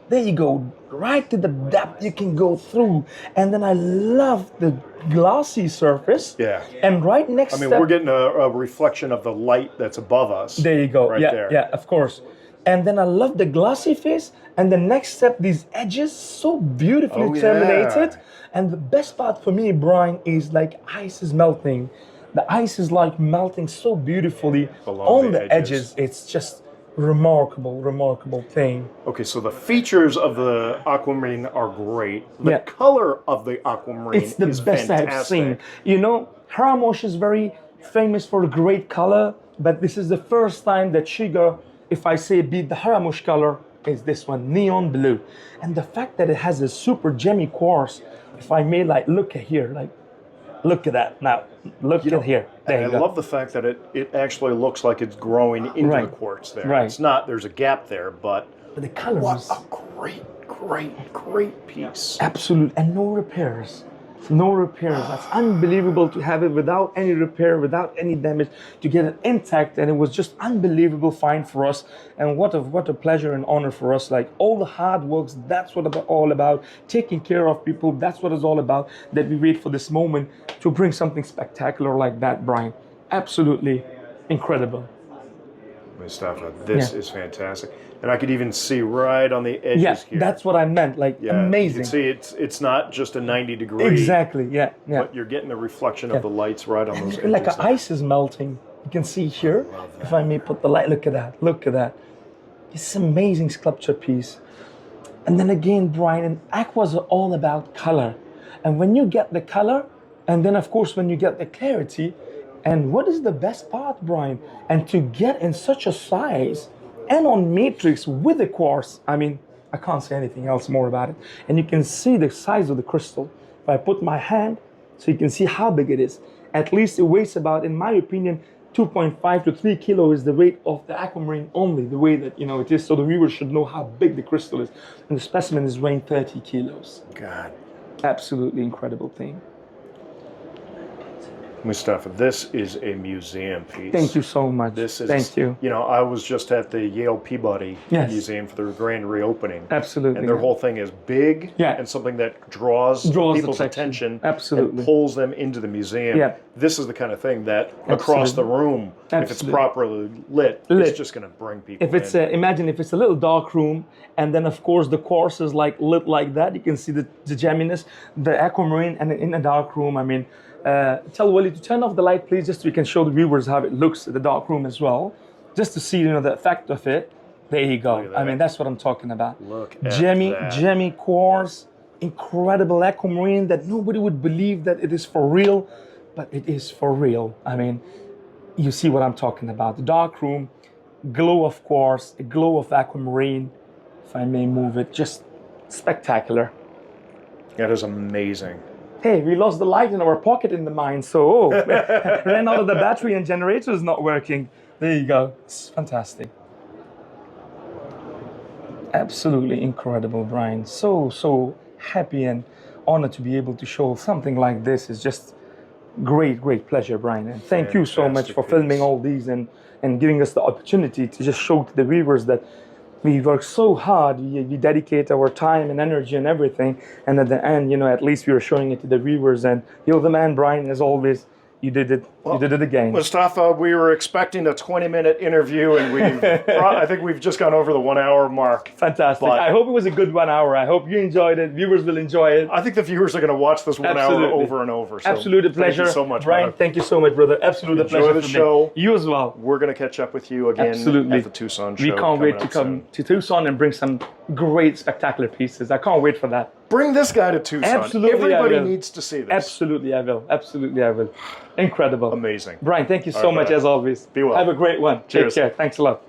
There you go, right to the depth you can go through. And then I love the glossy surface. Yeah. And right next I mean, step, we're getting a reflection of the light that's above us. there you go. Right Yeah, there. yeah, of course. And then I love the glossy face. And the next step, these edges so beautifully Oh, yeah. terminated. And the best part for me, Brian, is like ice is melting. The ice is like melting so beautifully Along on the the edges. It's just remarkable thing. Okay, so the features of the aquamarine are great. The Yeah. color of the aquamarine It's the is best fantastic. I've seen. You know, Haramosh is very famous for great color, but this is the first time that Shiga, if I say beat the Haramosh color, is this one, neon blue. And the fact that it has a super gemmy quartz, if I may, like, look at here, like, look at that. Now, look at here. There And you I go. love the fact that it actually looks like it's growing into Right. the quartz there. Right. It's not, there's a gap there, but But the color what is a great piece. absolute, and no repairs. No repairs. That's unbelievable to have it without any repair, without any damage, to get it intact, and it was just unbelievable find for us. And what a pleasure and honor for us. Like all the hard works, that's what it's all about. Taking care of people, that's what it's all about. That we wait for this moment to bring something spectacular like that, Brian. Absolutely incredible. Mustafa, this Yeah. is fantastic. And I could even see right on the edges Yeah, here. that's what I meant. Like Yeah, You amazing. can see it's not just a 90-degree. Exactly. Yeah. Yeah. But you're getting the reflection of the lights right on those edges. Like there. ice is melting. You can see here, if I may put the light, look at that, look at that. It's an amazing sculpture piece. And then again, Brian, and aquas are all about color. And when you get the color, and then of course when you get the clarity, and what is the best part, Brian? And to get in such a size and on matrix with the quartz, I mean, I can't say anything else more about it. And you can see the size of the crystal. If I put my hand, so you can see how big it is. At least it weighs about, in my opinion, 2.5 to 3 kilo is the weight of the aquamarine only, the way that, you know, it is. So the viewers should know how big the crystal is. And the specimen is weighing 30 kilos. God. Absolutely incredible thing. Mustafa, this is a museum piece. Thank you so much. This is, Thank you. You know, I was just at the Yale Peabody Yes. Museum for their grand reopening. Absolutely. And their whole thing is big Yeah. and something that draws people's attention Absolutely. and pulls them into the museum. Yeah. This is the kind of thing that across the room, if it's Absolutely. properly lit, it's just going to bring people If it's in. imagine if it's a little dark room, and then of course the quartz is like lit like that, you can see the gemminess, the aquamarine, and in a dark room. I mean, tell Wally to turn off the light, please, just so we can show the viewers how it looks in the dark room as well, just to see, you know, the effect of it. There you go. Look at that. I mean, that's what I'm talking about. Look at that. Gemmy quartz, incredible aquamarine that nobody would believe that it is for real, but it is for real. I mean, you see what I'm talking about. The dark room, glow of quartz, a glow of aquamarine. If I may move it, just spectacular. That is amazing. Hey, we lost the light in our pocket in the mine, so ran out of the battery and generator is not working. There you go. It's fantastic. Absolutely incredible, Brian. So happy and honored to be able to show something like this. It's just great pleasure, Brian. And thank you so much Fantastic for filming piece. all these and giving us the opportunity to just show to the viewers that we work so hard, we dedicate our time and energy and everything, and at the end, at least we were showing it to the viewers, and you're the man, Brian, as always. You did it. You did it again. Mustafa, we were expecting a 20-minute interview, and I think we've just gone over the 1 hour mark. Fantastic. I hope it was a good 1 hour. I hope you enjoyed it. Viewers will enjoy it. I think the viewers are going to watch this 1 hour over and over. So absolute pleasure. Thank you so much, Brian. brother. Thank you so much, brother. Absolute pleasure. Enjoy the show. You as well. We're going to catch up with you again at the Tucson show. We can't wait to come to Tucson and bring some great, spectacular pieces. I can't wait for that. Bring this guy to Tucson. Absolutely, everybody needs to see this. Absolutely, I will. Absolutely, I will. Incredible. Amazing. Brian, thank you so much as always. Be well. Have a great one. Cheers. Take care. Thanks a lot.